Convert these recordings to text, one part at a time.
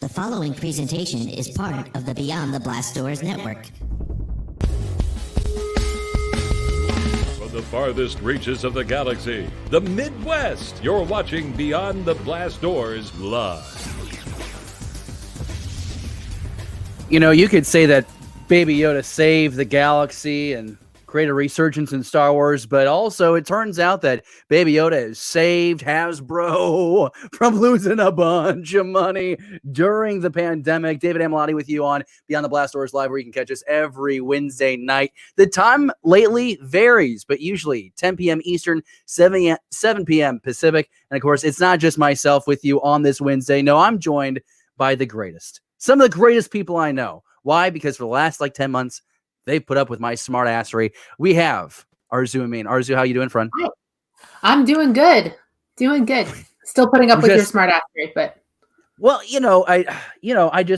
The following presentation is part of the Beyond the Blast Doors network. From the farthest reaches of the galaxy, the Midwest, you're watching Beyond the Blast Doors live. You know, you could say that Baby Yoda saved the galaxy and created a resurgence in Star Wars, but also it turns out that Baby Yoda has saved Hasbro from losing a bunch of money during the pandemic. David Amalotti with you on Beyond the Blast Doors Live, where you can catch us every Wednesday night. The time lately varies, but usually 10 p.m. Eastern, 7 p.m. Pacific. And of course, it's not just myself with you on this Wednesday. No, I'm joined by the greatest. Some of the greatest people I know. Why? Because for the last 10 months, they put up with my smart assery. We have Arzu and Mean. Arzu, how you doing, friend? Hi. I'm doing good. Still putting up with your smart assery, but well, I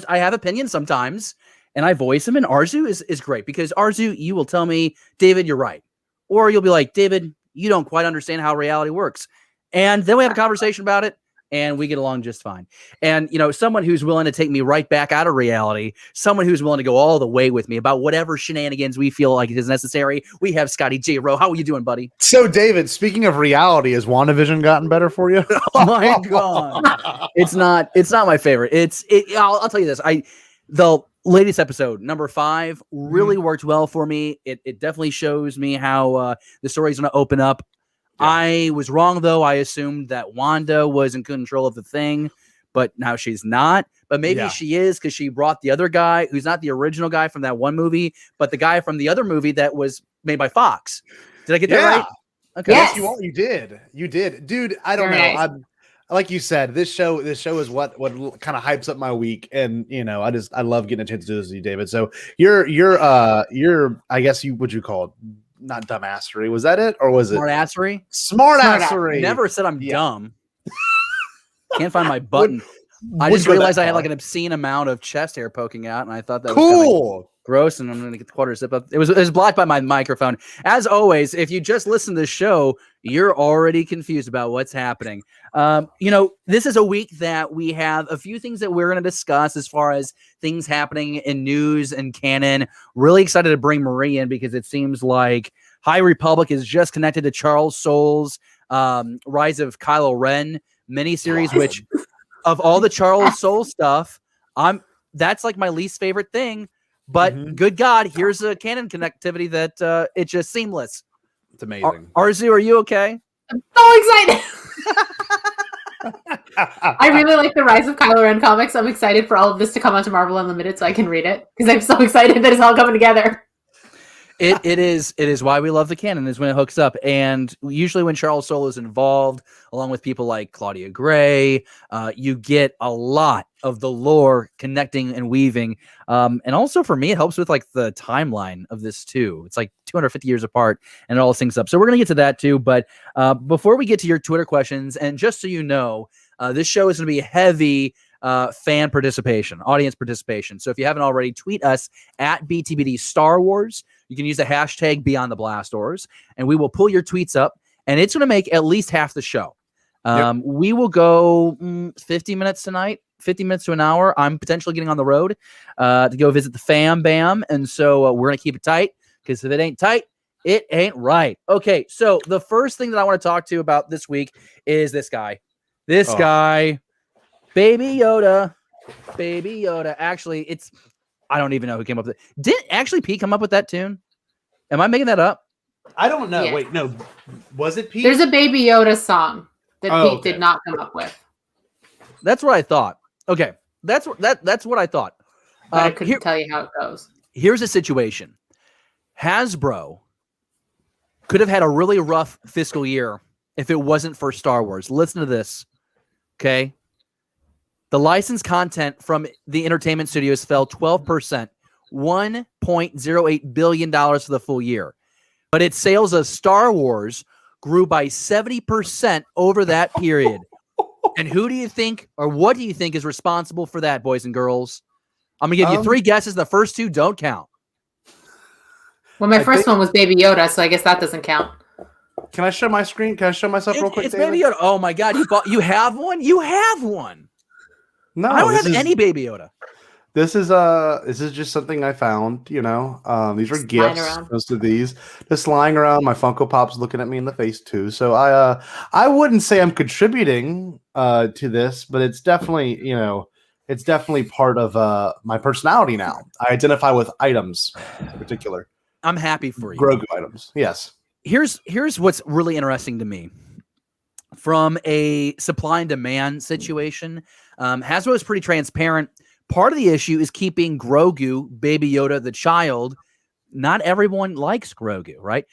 have opinions sometimes, and I voice them. And Arzu is great because Arzu, you will tell me, David, you're right, or you'll be like, David, you don't quite understand how reality works, and then we have a conversation about it. And we get along just fine. And, someone who's willing to take me right back out of reality, someone who's willing to go all the way with me about whatever shenanigans we feel like is necessary. We have Scotty J. Rowe. How are you doing, buddy? So, David, speaking of reality, has WandaVision gotten better for you? Oh, my God. It's not my favorite. I'll tell you this. The latest episode, number 5, really worked well for me. It definitely shows me how the story's going to open up. Yeah. I was wrong, though. I assumed that Wanda was in control of the thing, but now she's not. But maybe she is because she brought the other guy who's not the original guy from that one movie, but the guy from the other movie that was made by Fox. Did I get that right? Okay. Yes, you did. You did. Dude, I don't know. Like you said, this show is what kind of hypes up my week. And, I love getting a chance to do this with you, David. So you're I guess would you call it? Not dumbassery. Was that it? Or was it smartassery? Never said I'm dumb. Can't find my button. I just realized I had an obscene amount of chest hair poking out, and I thought that was cool. Gross, and I'm going to get the quarter zip up. It was blocked by my microphone. As always, if you just listen to the show, you're already confused about what's happening. This is a week that we have a few things that we're going to discuss as far as things happening in news and canon. Really excited to bring Marie in because it seems like High Republic is just connected to Charles Soule's Rise of Kylo Ren miniseries, which of all the Charles Soule stuff, that's my least favorite thing. But good God, here's a canon connectivity that it's just seamless. It's amazing. Arzu, are you okay? I'm so excited. I really like the Rise of Kylo Ren comics. I'm excited for all of this to come onto Marvel Unlimited so I can read it because I'm so excited that it's all coming together. It is why we love the canon, is when it hooks up. And usually when Charles Soule is involved, along with people like Claudia Gray, you get a lot of the lore connecting and weaving. And also for me, it helps with the timeline of this too. It's 250 years apart and it all syncs up. So we're going to get to that too. But before we get to your Twitter questions, and just so you know, this show is going to be heavy fan participation, audience participation. So if you haven't already, tweet us at BTBD Star Wars. You can use the hashtag Beyond the Blast Doors, and we will pull your tweets up, and it's going to make at least half the show. We will go 50 minutes tonight, 50 minutes to an hour. I'm potentially getting on the road to go visit the fam bam, and so we're going to keep it tight, because if it ain't tight, it ain't right. Okay, so the first thing that I want to talk to you about this week is this guy. This guy, Baby Yoda. Baby Yoda. Actually, I don't even know who came up with it. Did actually Pete come up with that tune? Am I making that up? I don't know. Yeah. Wait, no. Was it Pete? There's a Baby Yoda song that Pete did not come up with. That's what I thought. Okay. That's what I thought. But I couldn't tell you how it goes. Here's a situation. Hasbro could have had a really rough fiscal year if it wasn't for Star Wars. Listen to this. Okay. The licensed content from the entertainment studios fell 12%, $1.08 billion for the full year. But its sales of Star Wars grew by 70% over that period. And who do you think, or what do you think is responsible for that, boys and girls? I'm going to give you 3 guesses. The first 2 don't count. Well, my first one was Baby Yoda, so I guess that doesn't count. Can I show my screen? Can I show myself real quick, It's David? Baby Yoda. Oh, my God. You have one? You have one. No, I don't have any Baby Yoda. This is just something I found, you know. These are Just lying gifts. around. Most of these just lying around. My Funko Pop's looking at me in the face too. So I wouldn't say I'm contributing to this, but it's definitely, you know, it's definitely part of my personality now. I identify with items in particular. I'm happy for you. Grogu items. Yes. Here's what's really interesting to me. From a supply and demand situation, Hasbro is pretty transparent. Part of the issue is keeping Grogu, Baby Yoda, the child. Not everyone likes Grogu, right?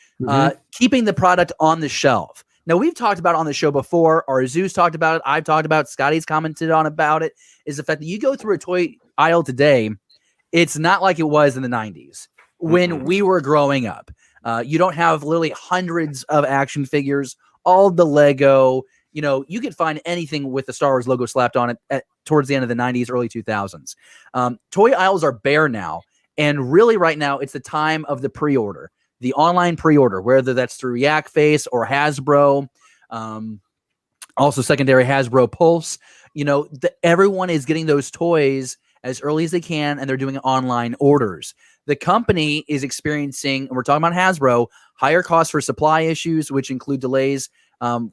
Keeping the product on the shelf. Now, we've talked about it on the show before. Arzu's talked about it. I've talked about it. Scotty's commented on about it. Is the fact that you go through a toy aisle today, it's not like it was in the 90s when we were growing up. You don't have literally hundreds of action figures, all the Lego. You know, you could find anything with the Star Wars logo slapped on it towards the end of the 90s, early 2000s. Toy aisles are bare now. And really right now, it's the time of the pre-order, the online pre-order, whether that's through Yak Face or Hasbro, also secondary Hasbro Pulse. You know, everyone is getting those toys as early as they can, and they're doing online orders. The company is experiencing, and we're talking about Hasbro, higher costs for supply issues, which include delays, and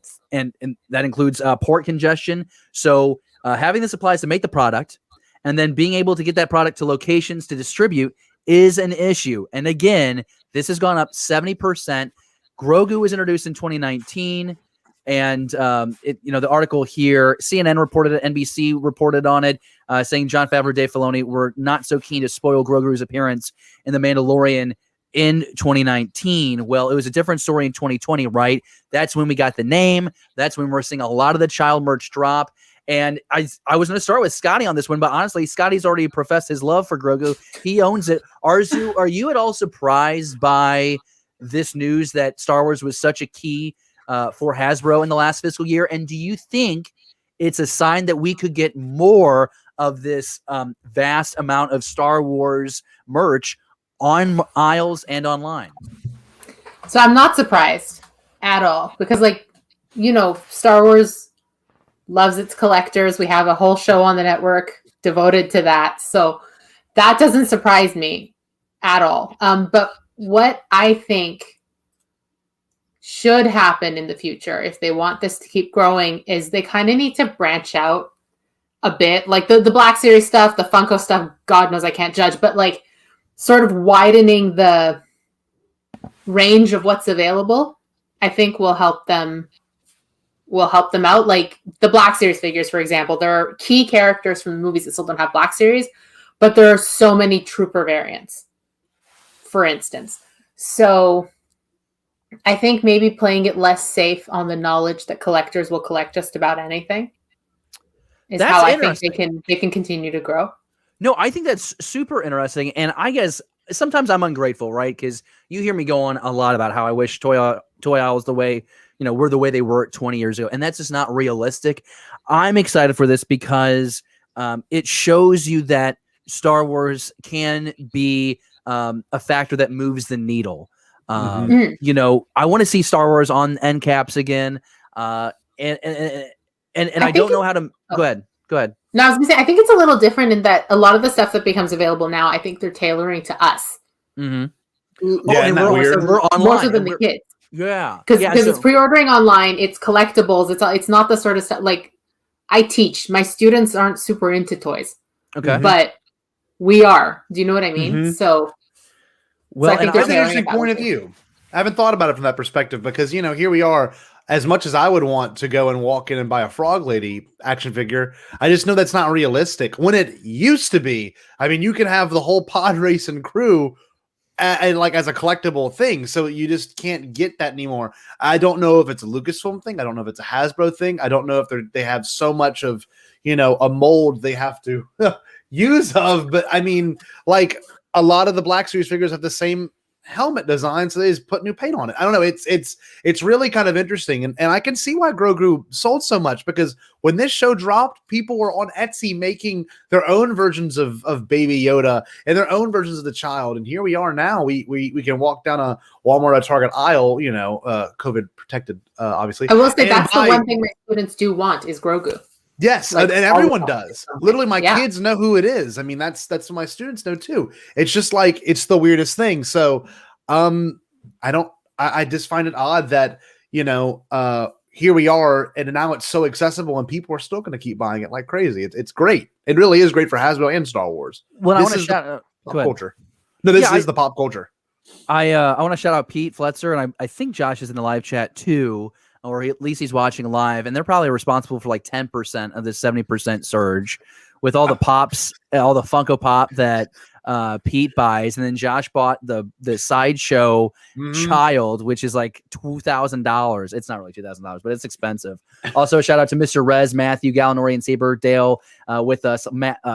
that includes port congestion. So having the supplies to make the product and then being able to get that product to locations to distribute is an issue. And again, this has gone up 70%. Grogu was introduced in 2019. And the article here, CNN reported it, NBC reported on it, saying Jon Favreau, Dave Filoni were not so keen to spoil Grogu's appearance in The Mandalorian in 2019. Well, it was a different story in 2020, right? That's when we got the name. That's when we're seeing a lot of the child merch drop. And I was going to start with Scotty on this one, but honestly, Scotty's already professed his love for Grogu. He owns it. Arzu, are you at all surprised by this news that Star Wars was such a key for Hasbro in the last fiscal year? And do you think it's a sign that we could get more of this vast amount of Star Wars merch on aisles and online? So I'm not surprised at all because, like, you know, Star Wars loves its collectors. We have a whole show on the network devoted to that. So that doesn't surprise me at all. But what I think should happen in the future, if they want this to keep growing, is they kind of need to branch out a bit. Like the Black Series stuff, the Funko stuff, God knows I can't judge, but like sort of widening the range of what's available, I think will help them out. Like the Black Series figures, for example, there are key characters from the movies that still don't have Black Series, but there are so many Trooper variants, for instance. So I think maybe playing it less safe on the knowledge that collectors will collect just about anything is That's how I think they can continue to grow. No, I think that's super interesting. And I guess sometimes I'm ungrateful, right? Because you hear me go on a lot about how I wish toy aisles the way, you know, were the way they were 20 years ago. And that's just not realistic. I'm excited for this because it shows you that Star Wars can be a factor that moves the needle. You know, I want to see Star Wars on end caps again. And I don't know how to go ahead. No, I was gonna say, I think it's a little different in that a lot of the stuff that becomes available now, I think they're tailoring to us. Yeah, and we're online. More so than the kids. Yeah. Because it's pre-ordering online, it's collectibles, it's not the sort of stuff like I teach. My students aren't super into toys. Okay. But we are. Do you know what I mean? So I think that's an interesting point of view. I haven't thought about it from that perspective because, you know, here we are. As much as I would want to go and walk in and buy a Frog Lady action figure, I just know that's not realistic. When it used to be, I mean, you can have the whole pod race and crew and like as a collectible thing. So you just can't get that anymore. I don't know if it's a Lucasfilm thing. I don't know if it's a Hasbro thing. I don't know if they have so much of, you know, a mold they have to use of. But I mean, like a lot of the Black Series figures have the same helmet design, so they just put new paint on it. I don't know. It's really kind of interesting, and I can see why Grogu sold so much because when this show dropped, people were on Etsy making their own versions of Baby Yoda and their own versions of the child. And here we are now. We can walk down a Walmart or Target aisle, you know, COVID protected, obviously. I will say that's the one thing my students do want is Grogu. Yes, Like, and everyone does. Literally, my kids know who it is. I mean, that's what my students know too. It's just like it's the weirdest thing. So, I just find it odd that here we are, and now it's so accessible, and people are still going to keep buying it like crazy. It's great. It really is great for Hasbro and Star Wars. Well, I want to shout out pop culture. No, this is the pop culture. I want to shout out Pete Fletzer, and I think Josh is in the live chat too, or at least he's watching live, and they're probably responsible for like 10% of the 70% surge with all the pops, all the Funko Pop that Pete buys, and then Josh bought the Sideshow Child, which is like $2,000. It's not really $2,000, but it's expensive. Also, a shout out to Mr. Rez, Matthew, Gallinori, and Saber Dale with us,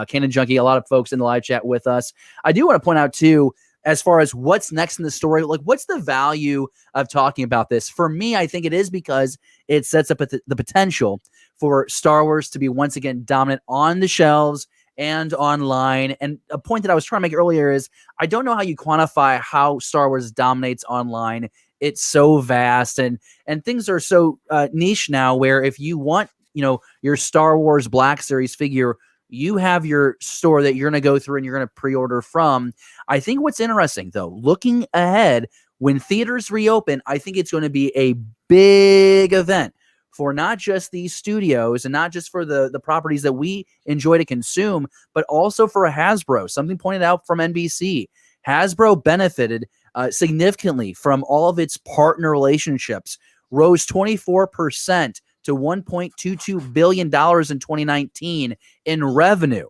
Canon Junkie, a lot of folks in the live chat with us. I do want to point out too, as far as what's next in the story, like what's the value of talking about this? For me, I think it is because it sets up the potential for Star Wars to be once again dominant on the shelves and online. And a point that I was trying to make earlier is I don't know how you quantify how Star Wars dominates online. It's so vast and things are so niche now where if you want, your Star Wars Black Series figure, you have your store that you're going to go through and you're going to pre-order from. I think what's interesting, though, looking ahead, when theaters reopen, I think it's going to be a big event for not just these studios and not just for the properties that we enjoy to consume, but also for Hasbro. Something pointed out from NBC. Hasbro benefited significantly from all of its partner relationships, rose 24% to $1.22 billion in 2019 in revenue.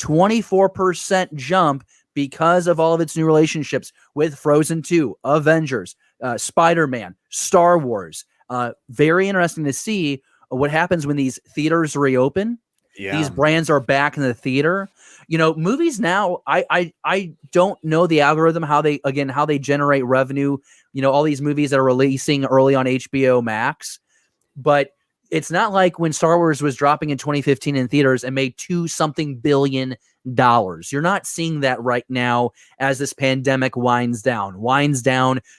24% jump because of all of its new relationships with Frozen 2, Avengers, Spider-Man, Star Wars. Very interesting to see what happens when these theaters reopen. Yeah. These brands are back in the theater. Movies now, I don't know the algorithm, how they generate revenue. All these movies that are releasing early on HBO Max, but it's not like when Star Wars was dropping in 2015 in theaters and made $2-something billion. You're not seeing that right now as this pandemic winds down.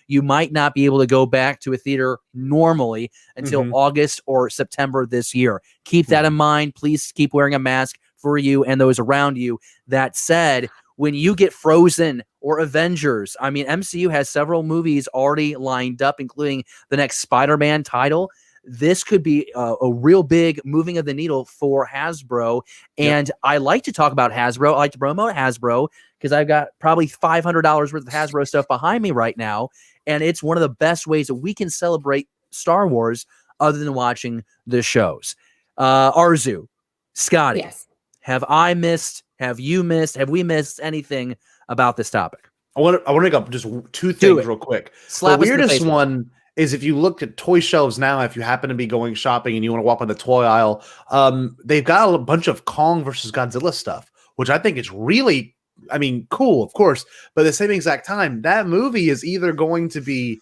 You might not be able to go back to a theater normally until August or September this year. Keep that in mind. Please keep wearing a mask for you and those around you. That said, when you get Frozen or Avengers, I mean, MCU has several movies already lined up, including the next Spider-Man title. This could be a real big moving of the needle for Hasbro. And I like to talk about Hasbro. I like to promote Hasbro because I've got probably $500 worth of Hasbro stuff behind me right now. And it's one of the best ways that we can celebrate Star Wars other than watching the shows. Arzu, Scotty, yes. Have we missed anything about this topic? I want to make up just two things real quick. The weirdest one is if you look at toy shelves now, if you happen to be going shopping and you want to walk on the toy aisle, they've got a bunch of Kong versus Godzilla stuff, which I think is really, cool, of course. But at the same exact time, that movie is either going to be,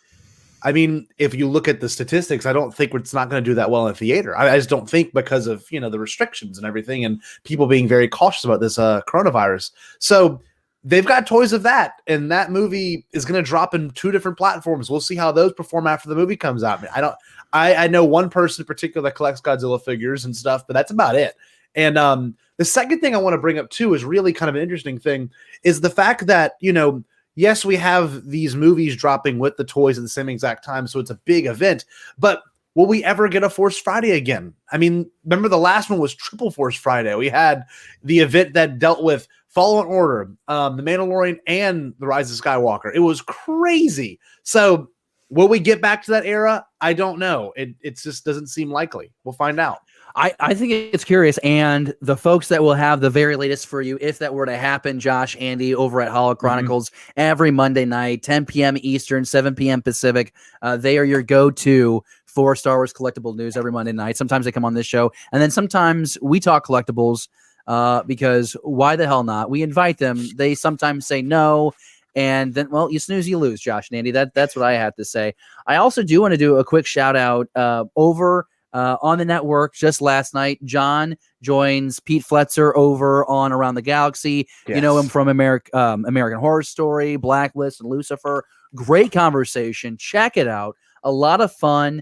if you look at the statistics, I don't think it's not going to do that well in theater. I just don't think because of, the restrictions and everything and people being very cautious about this coronavirus. So they've got toys of that, and that movie is going to drop in 2 different platforms. We'll see how those perform after the movie comes out. I know one person in particular that collects Godzilla figures and stuff, but that's about it. And the second thing I want to bring up too is really kind of an interesting thing is the fact that, yes, we have these movies dropping with the toys at the same exact time, so it's a big event, but will we ever get a Force Friday again? Remember the last one was Triple Force Friday. We had the event that dealt with Fallen Order, The Mandalorian, and The Rise of Skywalker. It was crazy. So will we get back to that era? I don't know. It just doesn't seem likely. We'll find out. I think it's curious, and the folks that will have the very latest for you, if that were to happen, Josh, Andy, over at Holo Chronicles, every Monday night, 10 p.m. Eastern, 7 p.m. Pacific. They are your go-to for Star Wars collectible news every Monday night. Sometimes they come on this show, and then sometimes we talk collectibles because why the hell not? We invite them. They sometimes say no, and then, well, you snooze, you lose, Josh and Andy. That's what I have to say. I also do want to do a quick shout-out over on the network just last night. John joins Pete Fletzer over on Around the Galaxy. Yes. You know him from American Horror Story, Blacklist, and Lucifer. Great conversation. Check it out. A lot of fun.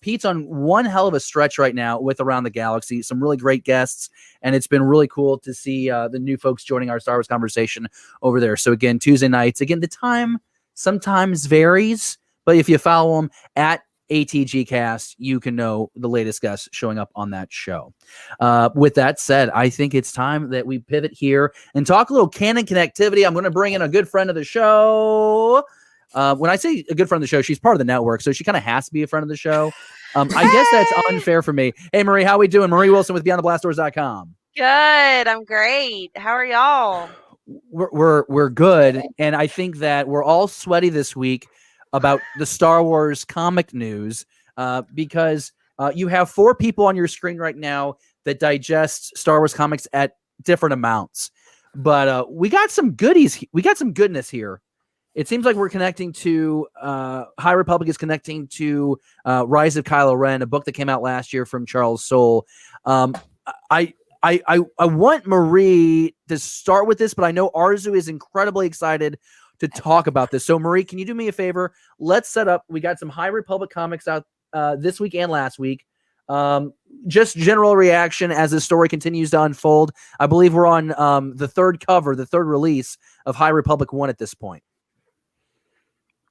Pete's on one hell of a stretch right now with Around the Galaxy, some really great guests, and it's been really cool to see the new folks joining our Star Wars conversation over there. So again, Tuesday nights, again, the time sometimes varies, but if you follow them at ATGcast, you can know the latest guests showing up on that show. With that said, I think it's time that we pivot here and talk a little canon connectivity. I'm going to bring in a good friend of the show. When I say a good friend of the show, she's part of the network, so she kind of has to be a friend of the show. I guess that's unfair for me. Hey, Marie, how we doing? Marie Wilson with BeyondTheBlastDoors.com. Good. I'm great. How are y'all? We're good, and I think that we're all sweaty this week about the Star Wars comic news because you have 4 people on your screen right now that digest Star Wars comics at different amounts. But we got some goodies. We got some goodness here. It seems like we're connecting to High Republic is connecting to Rise of Kylo Ren, a book that came out last year from Charles Soule. I want Marie to start with this, but I know Arzu is incredibly excited to talk about this. So, Marie, can you do me a favor? Let's set up. We got some High Republic comics out this week and last week. Just general reaction as the story continues to unfold. I believe we're on the third cover, the third release of High Republic 1 at this point.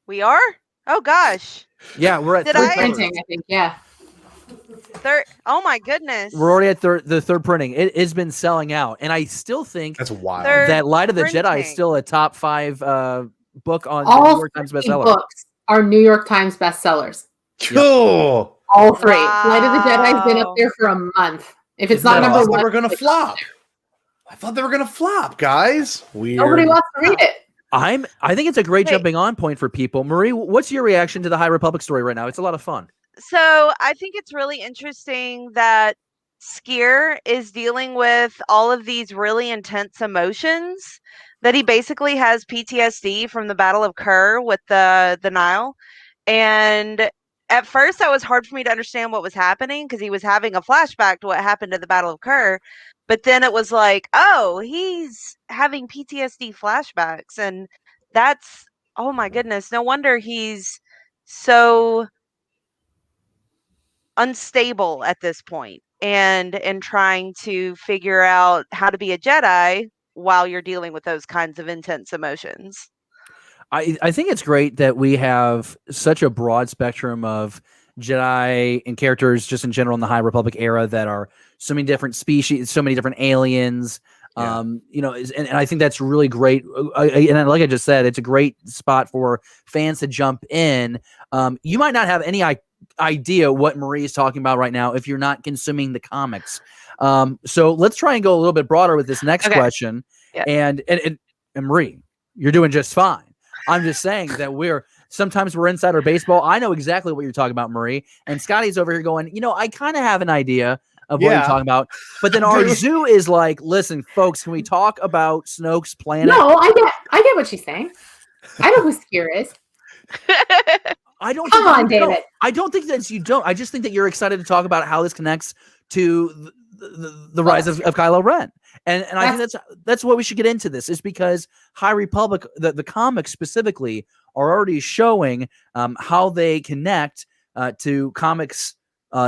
We are? Oh, gosh. Yeah, we're at third printing, I think. Yeah. Third. Oh, my goodness. We're already at the third printing. It has been selling out. And I still think that's wild. That Light of the Jedi is still a top 5 book on all the New York Times bestseller. Books are New York Times bestsellers. Cool. All 3. Wow. Light of the Jedi has been up there for a month. If it's not number 1, we're gonna flop. I thought they were gonna flop, guys. Weird. Nobody wants to read it. I think it's a great jumping on point for people. Marie, what's your reaction to the High Republic story right now? It's a lot of fun. So I think it's really interesting that Skier is dealing with all of these really intense emotions, that he basically has PTSD from the Battle of Kerr with the Nile. And at first that was hard for me to understand what was happening because he was having a flashback to what happened at the Battle of Kerr. But then it was like, oh, he's having PTSD flashbacks. And that's, oh my goodness, no wonder he's so unstable at this point and trying to figure out how to be a Jedi while you're dealing with those kinds of intense emotions. I think it's great that we have such a broad spectrum of Jedi and characters just in general in the High Republic era that are so many different species, so many different aliens. Yeah. And I think that's really great. And like I just said, it's a great spot for fans to jump in. You might not have any idea what Marie is talking about right now if you're not consuming the comics. So let's try and go a little bit broader with this next question. Yeah. And Marie, you're doing just fine. I'm just saying that sometimes we're insider baseball. I know exactly what you're talking about, Marie. And Scotty's over here going, I kind of have an idea of what you're talking about. But then Arzu is like, listen, folks, can we talk about Snoke's planet? No, I get what she's saying. I know who Skier is. I don't Come on, David. I don't think that you don't. I just think that you're excited to talk about how this connects to the rise of Kylo Ren. And I think that's what we should get into this, is because High Republic, the comics specifically, are already showing how they connect to comics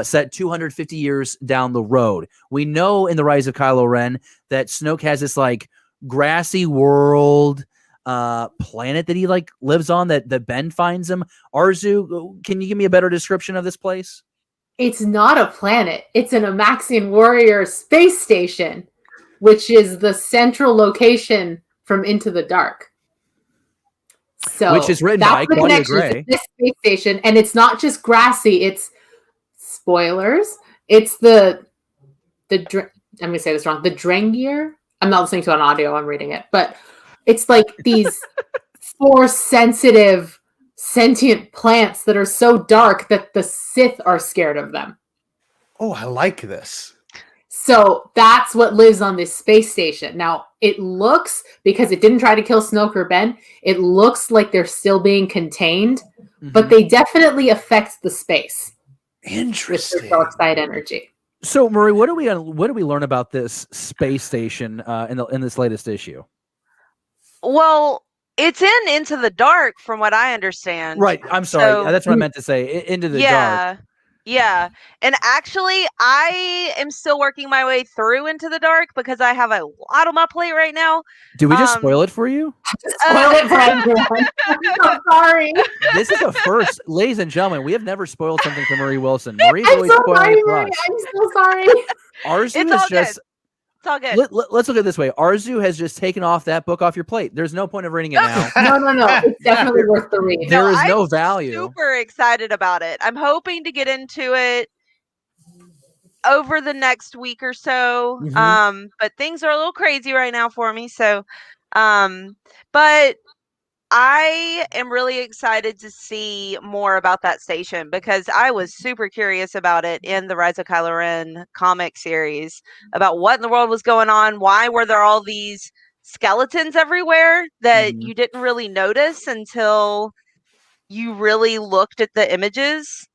set 250 years down the road. We know in the Rise of Kylo Ren that Snoke has this like grassy world planet that he like lives on that Ben finds him. Arzu, can you give me a better description of this place? It's not a planet. It's an Amaxian Warrior space station, which is the central location from Into the Dark. So which is written by Claudia Gray. This space station, and it's not just grassy. It's spoilers. It's I'm going to say this wrong. The Drengier. I'm not listening to an audio. I'm reading it, but it's like these force-sensitive, sentient plants that are so dark that the Sith are scared of them. Oh, I like this. So that's what lives on this space station. Now, it looks, because it didn't try to kill Snoke or Ben, it looks like they're still being contained, but they definitely affect the space. Interesting. With their dark side energy. So, Marie, what do we learn about this space station in this latest issue? Well, it's Into the Dark, from what I understand. Right. I'm sorry. That's what I meant to say. Into the dark. Yeah. And actually, I am still working my way through Into the Dark because I have a lot on my plate right now. Do we just spoil it for you? Spoil it for everyone. I'm so sorry. This is a first, ladies and gentlemen. We have never spoiled something for Marie Wilson. Marie's I'm always so spoiling sorry, it for Marie. us. I'm so sorry. Arzu It's is all just. good. It's all good. Let's look at it this way. Arzu has just taken off that book off your plate. There's no point of reading it now. No. It's definitely worth the read. There is no I'm value. super excited about it. I'm hoping to get into it over the next week or so. But things are a little crazy right now for me. So, but I am really excited to see more about that station because I was super curious about it in the Rise of Kylo Ren comic series about what in the world was going on. Why were there all these skeletons everywhere that you didn't really notice until you really looked at the images?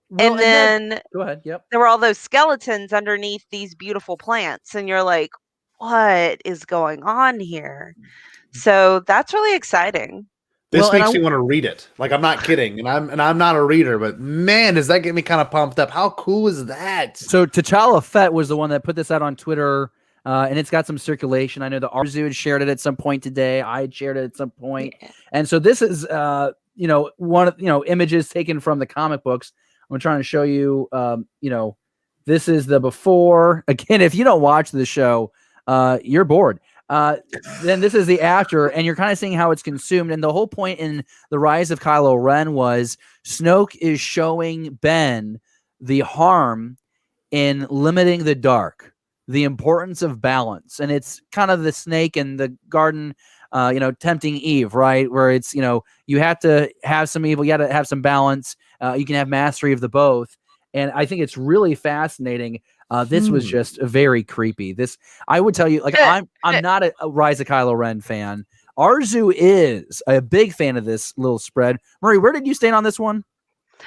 Well, and then go ahead. Yep. there were all those skeletons underneath these beautiful plants. And you're like, what is going on here? So that's really exciting. This makes me want to read it. Like, I'm not kidding, and I'm not a reader, but man, does that get me kind of pumped up? How cool is that? So T'Challa Fett was the one that put this out on Twitter, and it's got some circulation. I know the Arzu had shared it at some point today. I had shared it at some point, and so this is one of images taken from the comic books. I'm trying to show you. This is the before. Again, if you don't watch the show, you're bored. Then this is the after, and you're kind of seeing how it's consumed. And the whole point in the Rise of Kylo Ren was Snoke is showing Ben the harm in limiting the dark, the importance of balance. And it's kind of the snake in the garden, tempting Eve, right? Where it's, you have to have some evil, you got to have some balance. You can have mastery of the both. And I think it's really fascinating. This was just very creepy. I would tell you, like, I'm not a Rise of Kylo Ren fan. Arzu is a big fan of this little spread. Murray, where did you stand on this one?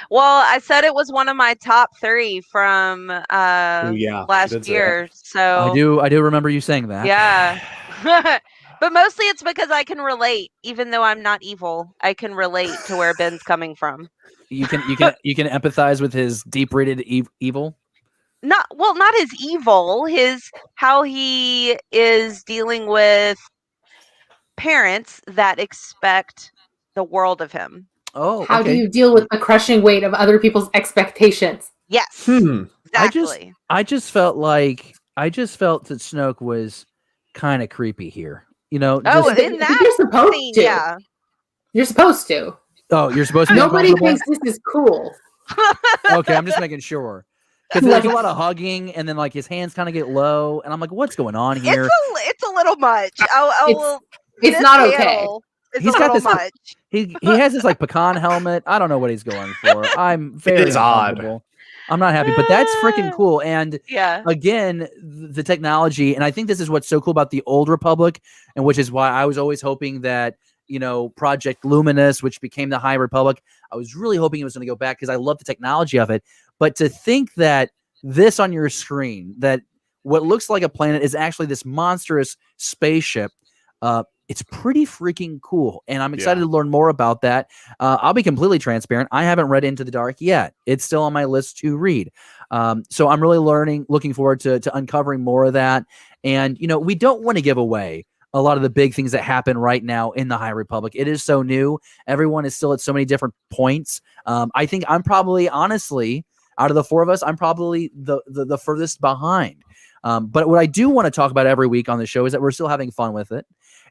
Well, I said it was one of my top 3 from last year. So I do remember you saying that. Yeah. But mostly it's because I can relate, even though I'm not evil. I can relate to where Ben's coming from. You can empathize with his deep-rooted evil. Not his evil, how he is dealing with parents that expect the world of him. Oh, how do you deal with the crushing weight of other people's expectations? Yes, exactly. I just felt that Snoke was kind of creepy here. In that you're supposed scene, to. Yeah, you're supposed to. Oh, you're supposed to. Nobody thinks this is cool. Okay, I'm just making sure. Because there's a lot of hugging, and then like his hands kind of get low, and I'm like, "What's going on here?" It's a little much. It's not okay. He's got this. Much. He has this like pecan helmet. I don't know what he's going for. I'm very odd. I'm not happy, but that's freaking cool. And yeah, again, the technology, and I think this is what's so cool about the Old Republic, and which is why I was always hoping that Project Luminous, which became the High Republic, I was really hoping it was going to go back because I love the technology of it. But to think that this on your screen, that what looks like a planet is actually this monstrous spaceship, it's pretty freaking cool. And I'm excited to learn more about that. I'll be completely transparent. I haven't read Into the Dark yet. It's still on my list to read. So I'm really looking forward to uncovering more of that. And, we don't want to give away a lot of the big things that happen right now in the High Republic. It is so new. Everyone is still at so many different points. I think I'm probably, honestly, out of the 4 of us, I'm probably the furthest behind. But what I do want to talk about every week on the show is that we're still having fun with it,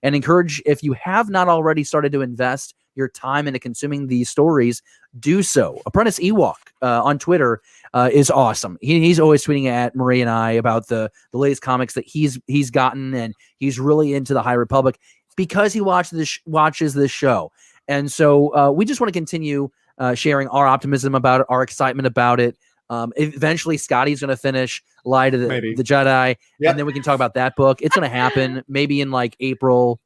and encourage, if you have not already started to invest your time into consuming these stories, do so. Apprentice Ewok on Twitter is awesome. He's always tweeting at Marie and I about the latest comics that he's gotten, and he's really into the High Republic because he watches this show. And so we just want to continue sharing our optimism about it, our excitement about it. Eventually, Scotty's going to finish Light of the Jedi, and then we can talk about that book. It's going to happen maybe in like April.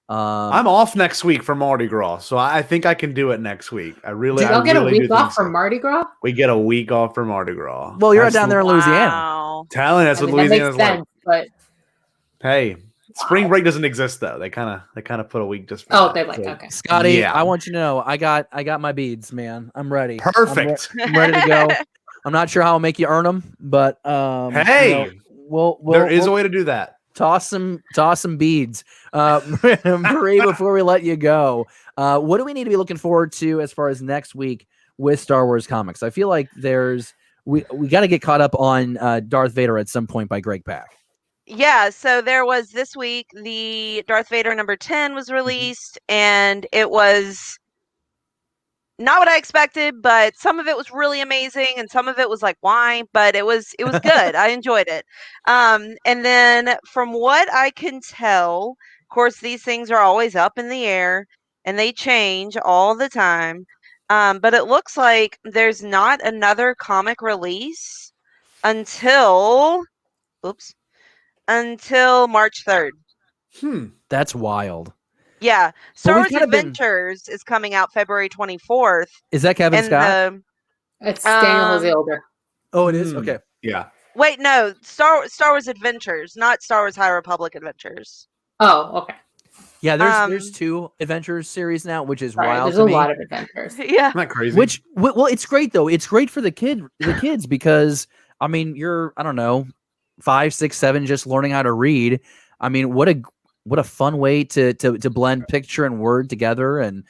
I'm off next week for Mardi Gras, so I think I can do it next week. Y'all get a week off for Mardi Gras? We get a week off for Mardi Gras. Well, you're down there in Louisiana. Wow. Telling that's what Louisiana's like. But hey, spring break doesn't exist though. They kind of put a week just for they're like, okay. Scotty, I want you to know I got my beads, man. I'm ready. Perfect. I'm ready to go. I'm not sure how I'll make you earn them, but Hey, we'll there is a way to do that. Toss some beads. Marie, before we let you go, what do we need to be looking forward to as far as next week with Star Wars comics? I feel like we got to get caught up on Darth Vader at some point by Greg Pak. Yeah, so there was this week, the Darth Vader number 10 was released, and it was not what I expected, but some of it was really amazing, and some of it was like, why? But it was good. I enjoyed it. And then from what I can tell, of course, these things are always up in the air, and they change all the time. But it looks like there's not another comic release until March 3rd. That's wild. Yeah. Star Wars Adventures is coming out February 24th. Is that Kevin Scott? It's Daniel Jose Older. Oh, it is? Okay. Yeah. Wait, no. Star Wars Adventures, not Star Wars High Republic Adventures. Oh, okay. Yeah, there's 2 Adventures series now, which is wild. There's a lot of adventures. Yeah. Isn't that crazy? Well, it's great though. It's great for the kids because I mean, you're, I don't know, 5, 6, 7, just learning how to read. I mean, what a fun way to blend picture and word together. And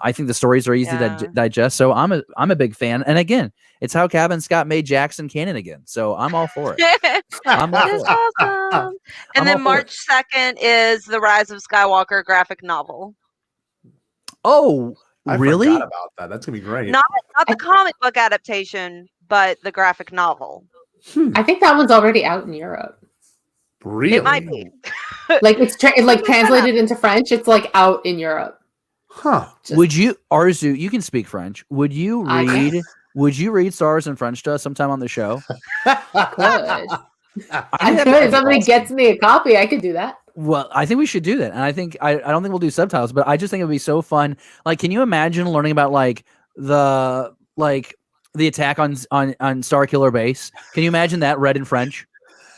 I think the stories are easy to digest. So I'm a big fan. And again, it's how Kevin Scott made Jackson canon again. So I'm all for it. I'm all for it. Awesome. And then March 2nd is the Rise of Skywalker graphic novel. Oh, I really? forgot about that. That's gonna be great. Not the comic book adaptation, but the graphic novel. I think that one's already out in Europe. Really? It might be. Like it's translated into French. It's like out in Europe. Huh? Would you, Arzu? You can speak French. Would you read? Would you read Star Wars in French to us sometime on the show? I could. If somebody gets me a copy, I could do that. Well, I think we should do that, and I don't think we'll do subtitles, but I just think it would be so fun. Like, can you imagine learning about the attack on Starkiller Base? Can you imagine that read in French?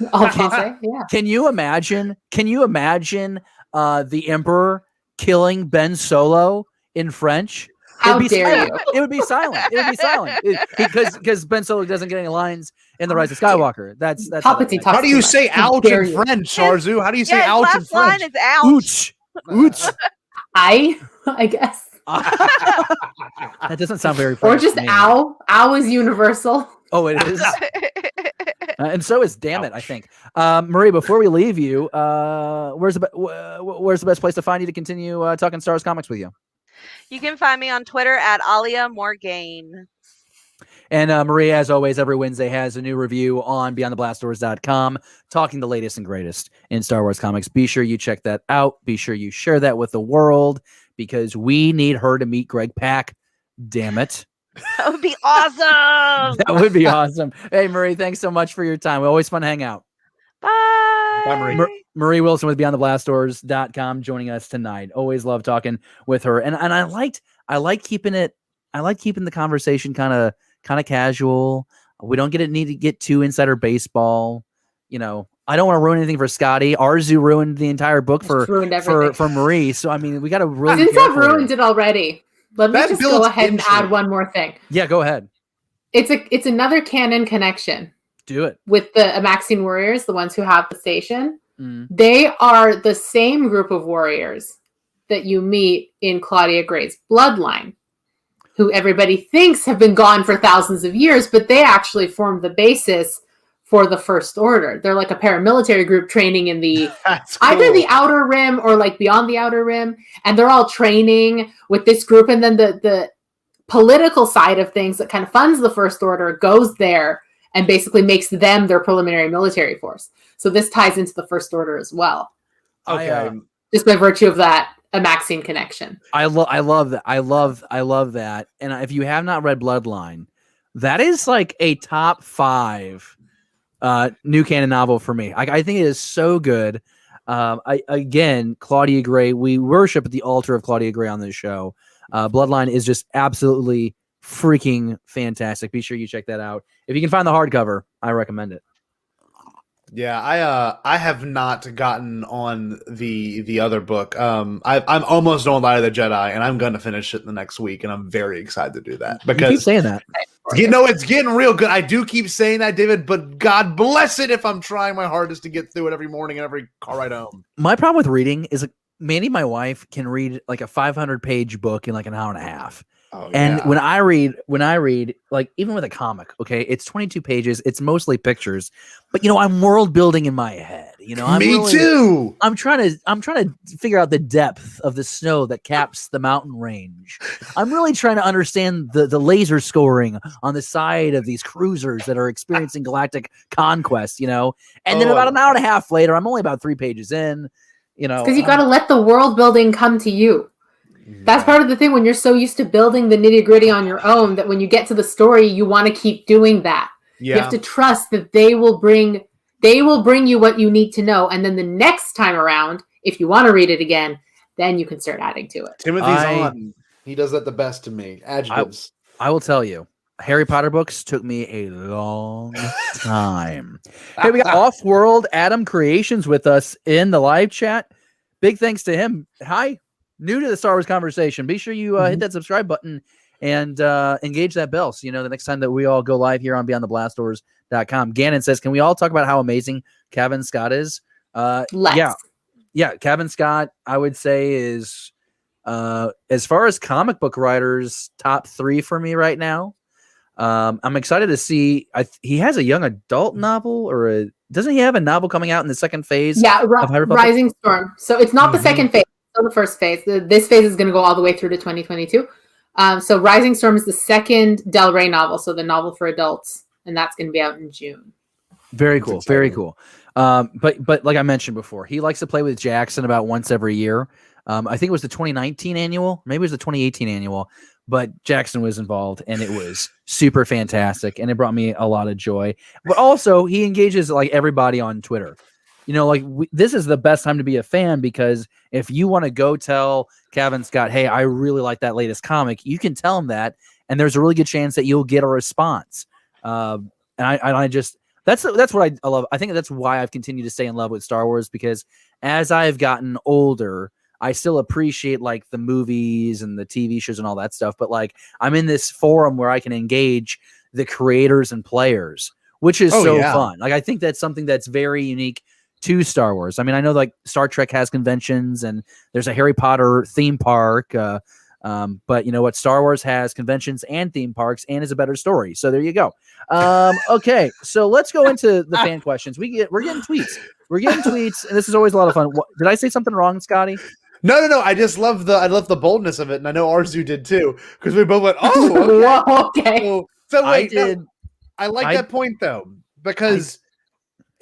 Yeah. Can you imagine? The Emperor killing Ben Solo in French? How dare you? It would be silent. It would be silent because Ben Solo doesn't get any lines in The Rise of Skywalker. That's how do you say ouch in French, Arzu? How do you say ouch in French? Last line is ouch. Ouch. I guess. That doesn't sound very French. Or just ow. Ow is universal. Oh, it is. And so is damn it, I think. Marie, before we leave you, where's the best place to find you to continue talking Star Wars comics with you? You can find me on Twitter at Alia Morgaine. And Marie, as always, every Wednesday has a new review on BeyondTheBlastDoors.com, talking the latest and greatest in Star Wars comics. Be sure you check that out. Be sure you share that with the world because we need her to meet Greg Pak. Damn it. That would be awesome. That would be awesome. Hey, Marie, thanks so much for your time. Always fun to hang out. Bye. Bye, Marie. Marie Wilson with BeyondTheBlastDoors.com joining us tonight. Always love talking with her. And I like keeping the conversation kind of casual. We don't need to get too insider baseball. You know, I don't want to ruin anything for Scotty. Arzu ruined the entire book for Marie. So I mean, we got to really. Since I've ruined it already, let me just go ahead and add one more thing. Yeah, go ahead. It's another canon connection. Do it with the Amaxine warriors, the ones who have the station. They are the same group of warriors that you meet in Claudia Gray's bloodline, who everybody thinks have been gone for thousands of years, but they actually form the basis for the First Order. They're like a paramilitary group training in the either the Outer Rim or like beyond the Outer Rim, and they're all training with this group. And then the political side of things that kind of funds the First Order goes there and basically makes them their preliminary military force. So this ties into the First Order as well. Okay. Just by virtue of that Amaxine connection. I love that. I love that. And if you have not read Bloodline, that is like a top 5 new canon novel for me. I think it is so good. Claudia Gray, we worship at the altar of Claudia Gray on this show. Bloodline is just absolutely freaking fantastic. Be sure you check that out. If you can find the hardcover, I recommend it. Yeah, I have not gotten on the other book. I'm almost on Light of the Jedi, and I'm going to finish it the next week, and I'm very excited to do that because you keep saying that. It's getting real good. I do keep saying that, David, but God bless it if I'm trying my hardest to get through it every morning and every car ride home. My problem with reading is Mandy, my wife, can read like a 500-page book in like an hour and a half. Oh, and yeah. when I read, like even with a comic, okay, it's 22 pages. It's mostly pictures, but I'm world building in my head. Too. I'm trying to figure out the depth of the snow that caps the mountain range. I'm really trying to understand the laser scoring on the side of these cruisers that are experiencing galactic conquest. And then about an hour and a half later, I'm only about 3 pages in. Because you got to let the world building come to you. That's part of the thing when you're so used to building the nitty gritty on your own that when you get to the story, you want to keep doing that. Yeah. You have to trust that they will bring you what you need to know. And then the next time around, if you want to read it again, then you can start adding to it. Timothy's on. He does that the best to me. Adjectives. I will tell you, Harry Potter books took me a long time. Hey, we got Off-World Adam Creations with us in the live chat. Big thanks to him. Hi. New to the Star Wars conversation, be sure you hit that subscribe button and engage that bell. So, the next time that we all go live here on BeyondTheBlastDoors.com. Gannon says, can we all talk about how amazing Kevin Scott is? Let's. Yeah. Kevin Scott, I would say is, as far as comic book writers, top 3 for me right now. I'm excited to see, he has a young adult novel doesn't he have a novel coming out in the second phase? Yeah. Of Rising Storm. So it's not the second phase. The first phase. This phase is going to go all the way through to 2022. So Rising Storm is the second Del Rey novel, so the novel for adults, and that's going to be out in June. Very cool. Very cool. But like I mentioned before, he likes to play with Jackson about once every year. I think it was the 2019 annual, maybe it was the 2018 annual, but Jackson was involved and it was super fantastic and it brought me a lot of joy. But also he engages like everybody on Twitter. This is the best time to be a fan because if you want to go tell Kevin Scott, hey, I really like that latest comic, you can tell him that, and there's a really good chance that you'll get a response. And I just that's what I love. I think that's why I've continued to stay in love with Star Wars because as I've gotten older, I still appreciate like the movies and the TV shows and all that stuff. But like I'm in this forum where I can engage the creators and players, which is fun. Like I think that's something that's very unique to Star Wars. I mean, I know like Star Trek has conventions and there's a Harry Potter theme park. But you know what? Star Wars has conventions and theme parks and is a better story. So there you go. Okay. So let's go into the fan questions. We're getting tweets. And this is always a lot of fun. Did I say something wrong, Scotty? No. I just love the boldness of it. And I know Arzu did too. Because we both went, oh, okay. So wait, I like that point though, because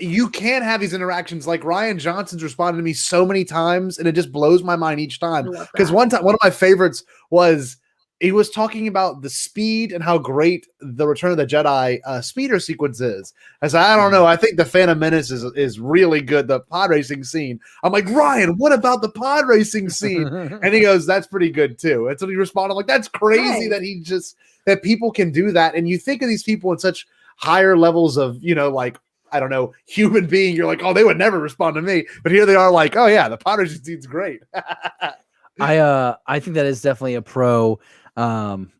you can have these interactions. Like Ryan Johnson's responded to me so many times, and it just blows my mind each time. Because one time, one of my favorites was he was talking about the speed and how great the Return of the Jedi speeder sequence is. I said, I don't know. I think the Phantom Menace is really good. The pod racing scene. I'm like, Ryan, what about the pod racing scene? And he goes, that's pretty good too. And so he responded, I'm like, that's crazy that people can do that. And you think of these people in such higher levels of, like, I don't know, human being. You're like, oh, they would never respond to me. But here they are like, oh yeah, the pod racing scene's great. I think that is definitely a pro. God,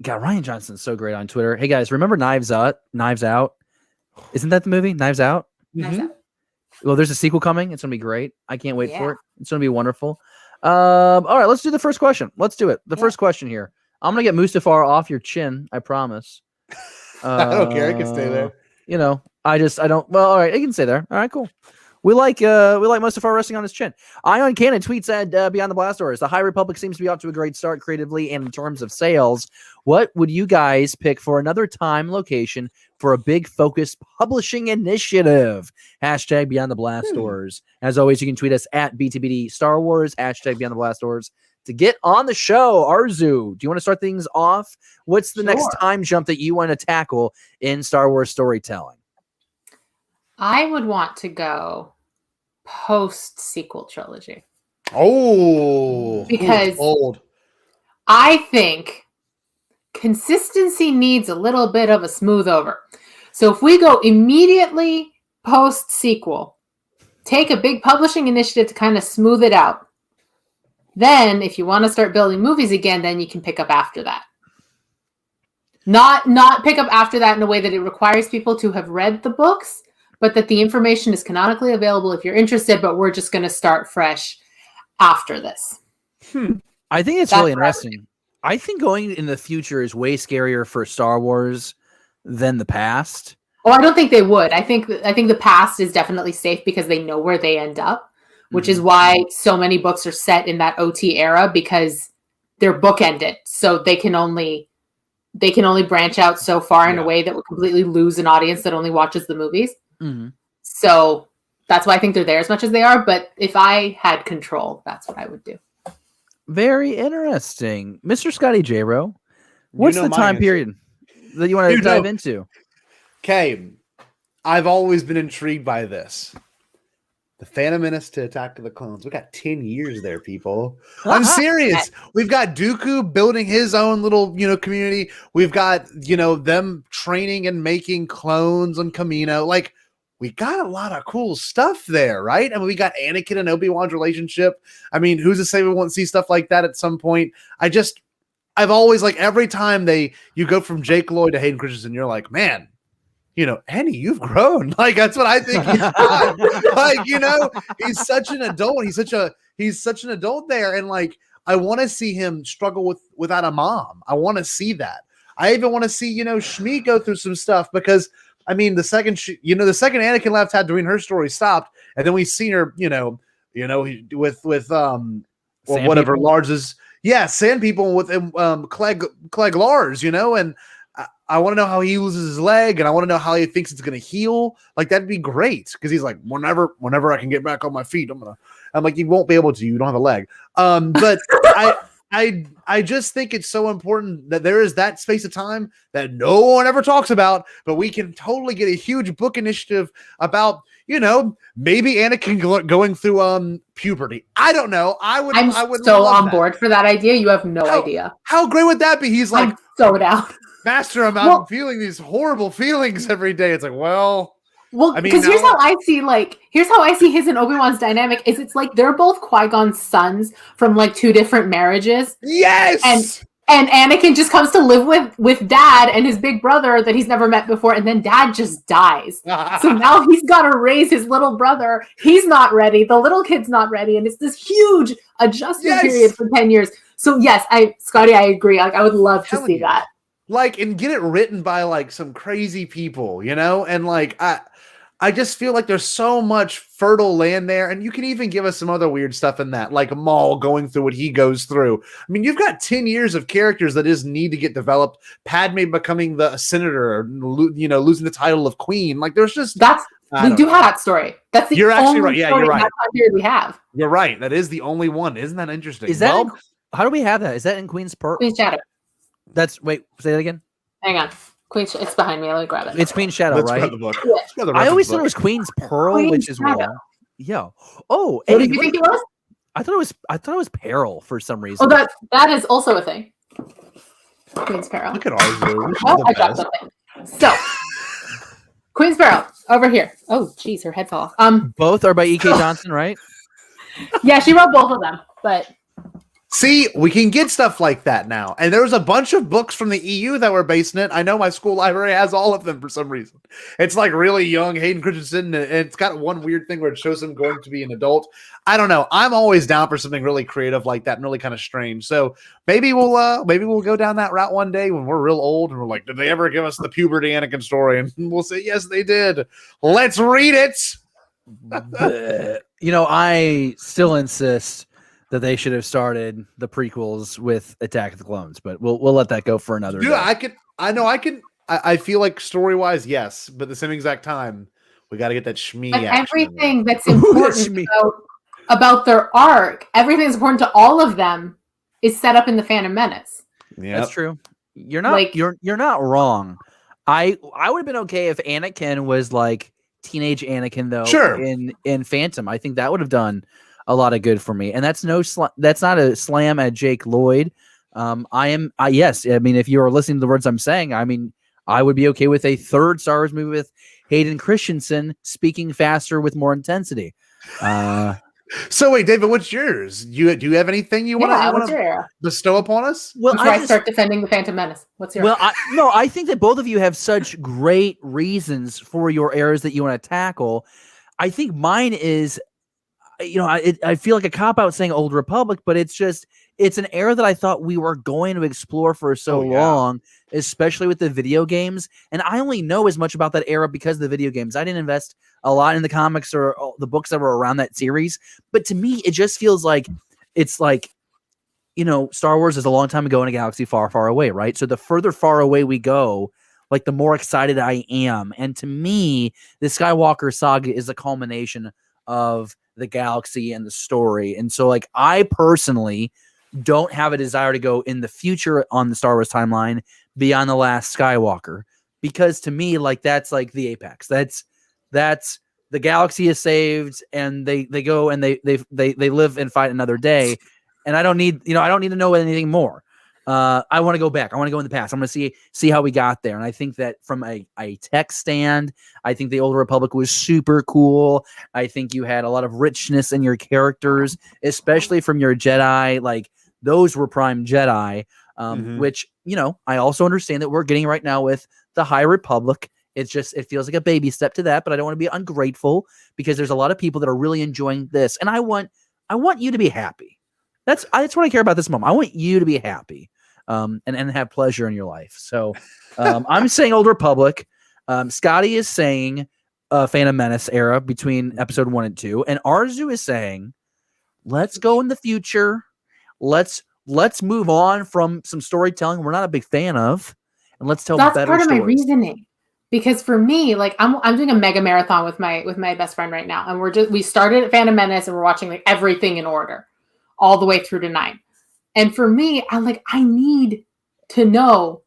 Ryan Johnson's so great on Twitter. Hey guys, remember Knives Out? Isn't that the movie? Knives Out? Knives Out. Well, there's a sequel coming. It's gonna be great. I can't wait for it. It's gonna be wonderful. All right, let's do the first question. Let's do it. The first question here. I'm gonna get Mustafar off your chin. I promise. I don't care. I can stay there. I don't. Well, all right, it can stay there. All right, cool. We like Mustafar resting on his chin. Ion Cannon tweets at Beyond the Blast Doors. The High Republic seems to be off to a great start creatively and in terms of sales. What would you guys pick for another time location for a big focused publishing initiative? Hashtag Beyond the Blast Doors. As always, you can tweet us at BTBD Star Wars. Hashtag Beyond the Blast Doors. To get on the show, Arzu, do you want to start things off? What's the next time jump that you want to tackle in Star Wars storytelling? I would want to go post-sequel trilogy. Oh, because old. I think consistency needs a little bit of a smooth over. So if we go immediately post-sequel, take a big publishing initiative to kind of smooth it out. Then if you want to start building movies again, then you can pick up after that. Not pick up after that in a way that it requires people to have read the books, but that the information is canonically available if you're interested, but we're just going to start fresh after this. I think it's really interesting. I think going in the future is way scarier for Star Wars than the past. Oh, I don't think they would. I think the past is definitely safe because they know where they end up, which is why so many books are set in that OT era, because they're bookended. So they can only branch out so far in a way that would completely lose an audience that only watches the movies. So that's why I think they're there as much as they are. But if I had control, that's what I would do. Very interesting. Mr. Scotty J-Ro, what's the time period that you want to dive into? Okay, I've always been intrigued by this. The Phantom Menace to Attack of the Clones. We got 10 years there, people. I'm serious. We've got Dooku building his own little, community. We've got, them training and making clones on Kamino. Like, we got a lot of cool stuff there, right? I mean, we got Anakin and Obi-Wan's relationship. I mean, who's to say we won't see stuff like that at some point? I've always, like, every time you go from Jake Lloyd to Hayden Christensen, you're like, man, Annie, you've grown. Like, that's what I think he's done. Like, he's such an adult. He's such an adult there. And like, I want to see him struggle without a mom. I want to see that. I even want to see, Shmi go through some stuff, because I mean, the second Anakin left, Tatooine, her story stopped. And then we seen her, with whatever Lars is. Yeah. Sand people with Clegg Lars, and I want to know how he loses his leg, and I want to know how he thinks it's going to heal. Like, that'd be great, because he's like, whenever I can get back on my feet, I'm like, you won't be able to. You don't have a leg. But I just think it's so important that there is that space of time that no one ever talks about, but we can totally get a huge book initiative about, maybe Anakin going through puberty. I don't know. I'm so on board for that idea. You have no idea. How great would that be? He's like, I'm so down. Master, I'm feeling these horrible feelings every day. It's like, well, I mean, because here's how I see his and Obi-Wan's dynamic is it's like they're both Qui-Gon's sons from like two different marriages. Yes. And Anakin just comes to live with dad and his big brother that he's never met before, and then dad just dies. So now he's got to raise his little brother. He's not ready. The little kid's not ready, and it's this huge adjustment period for 10 years. So yes, Scotty, I agree. Like, I would love to see that. Like, and get it written by like some crazy people, and like I just feel like there's so much fertile land there, and you can even give us some other weird stuff in that, like Maul going through what he goes through. I mean, you've got 10 years of characters that just need to get developed. Padme becoming the senator, losing the title of queen. Like, there's just we do have that story. That's the you're only actually right. Yeah, you're right. We have. You're right. That is the only one. Isn't that interesting? Is that how do we have that? Is that in Queen's Pearl? Queen's Shadow. Wait, say that again. Hang on. It's behind me. Let me grab it. It's Queen's Shadow, Let's right? grab the book. Yeah. I always thought it was Queen's Pearl, which is weird. Yeah. Oh, what did you think it was? I thought it was Peril for some reason. Oh, that is also a thing. Queen's Peril. Look at ours. I dropped something. So, Queen's Peril over here. Oh, geez, her head fell off. Both are by E.K. Johnson, right? Yeah, she wrote both of them, but. See, we can get stuff like that now. And there was a bunch of books from the EU that were based in it. I know my school library has all of them for some reason. It's like really young Hayden Christensen, and it's got one weird thing where it shows him going to be an adult. I don't know. I'm always down for something really creative like that and really kind of strange. So maybe we'll go down that route one day when we're real old and we're like, did they ever give us the puberty Anakin story? And we'll say, yes, they did. Let's read it. I still insist that they should have started the prequels with Attack of the Clones, but we'll let that go for another day. I feel like story-wise, yes, but at the same exact time, we got to get that Shmi action. Everything that's important about their arc, everything that's important to all of them is set up in the Phantom Menace. Yeah, that's true. You're not you're not wrong. I would have been okay if Anakin was like teenage Anakin though. Sure. In Phantom, I think that would have done a lot of good for me. And that's not a slam at Jake Lloyd. Yes. I mean, if you are listening to the words I'm saying, I mean, I would be okay with a third Star Wars movie with Hayden Christensen speaking faster with more intensity. So wait, David, what's yours? Do you have anything you want to bestow upon us? Well, before I start defending the Phantom Menace. What's yours? Well, I think that both of you have such great reasons for your eras that you want to tackle. I think mine is, I feel like a cop out saying Old Republic, but it's an era that I thought we were going to explore for so long, especially with the video games. And I only know as much about that era because of the video games. I didn't invest a lot in the comics or the books that were around that series. But to me, it just feels like it's like, Star Wars is a long time ago in a galaxy far, far away, right? So the further far away we go, like the more excited I am. And to me, the Skywalker saga is a culmination of the galaxy and the story. And so like I personally don't have a desire to go in the future on the Star Wars timeline beyond the last Skywalker, because to me, like that's like the apex. That's the galaxy is saved and they go and they live and fight another day. And I don't need to know anything more. I want to go back. I want to go in the past. I'm going to see how we got there. And I think that from a tech stand, I think the Old Republic was super cool. I think you had a lot of richness in your characters, especially from your Jedi. Like those were prime Jedi, which, I also understand that we're getting right now with the High Republic. It feels like a baby step to that, but I don't want to be ungrateful because there's a lot of people that are really enjoying this. And I want you to be happy. That's what I care about this moment. I want you to be happy. And have pleasure in your life. So I'm saying Old Republic. Scotty is saying Phantom Menace era between episode 1 and 2. And Arzu is saying, let's go in the future. Let's move on from some storytelling we're not a big fan of. And let's tell better stories. That's part of my reasoning. Because for me, like I'm doing a mega marathon with my best friend right now. And we started at Phantom Menace and we're watching like everything in order all the way through to 9. And for me, I need to know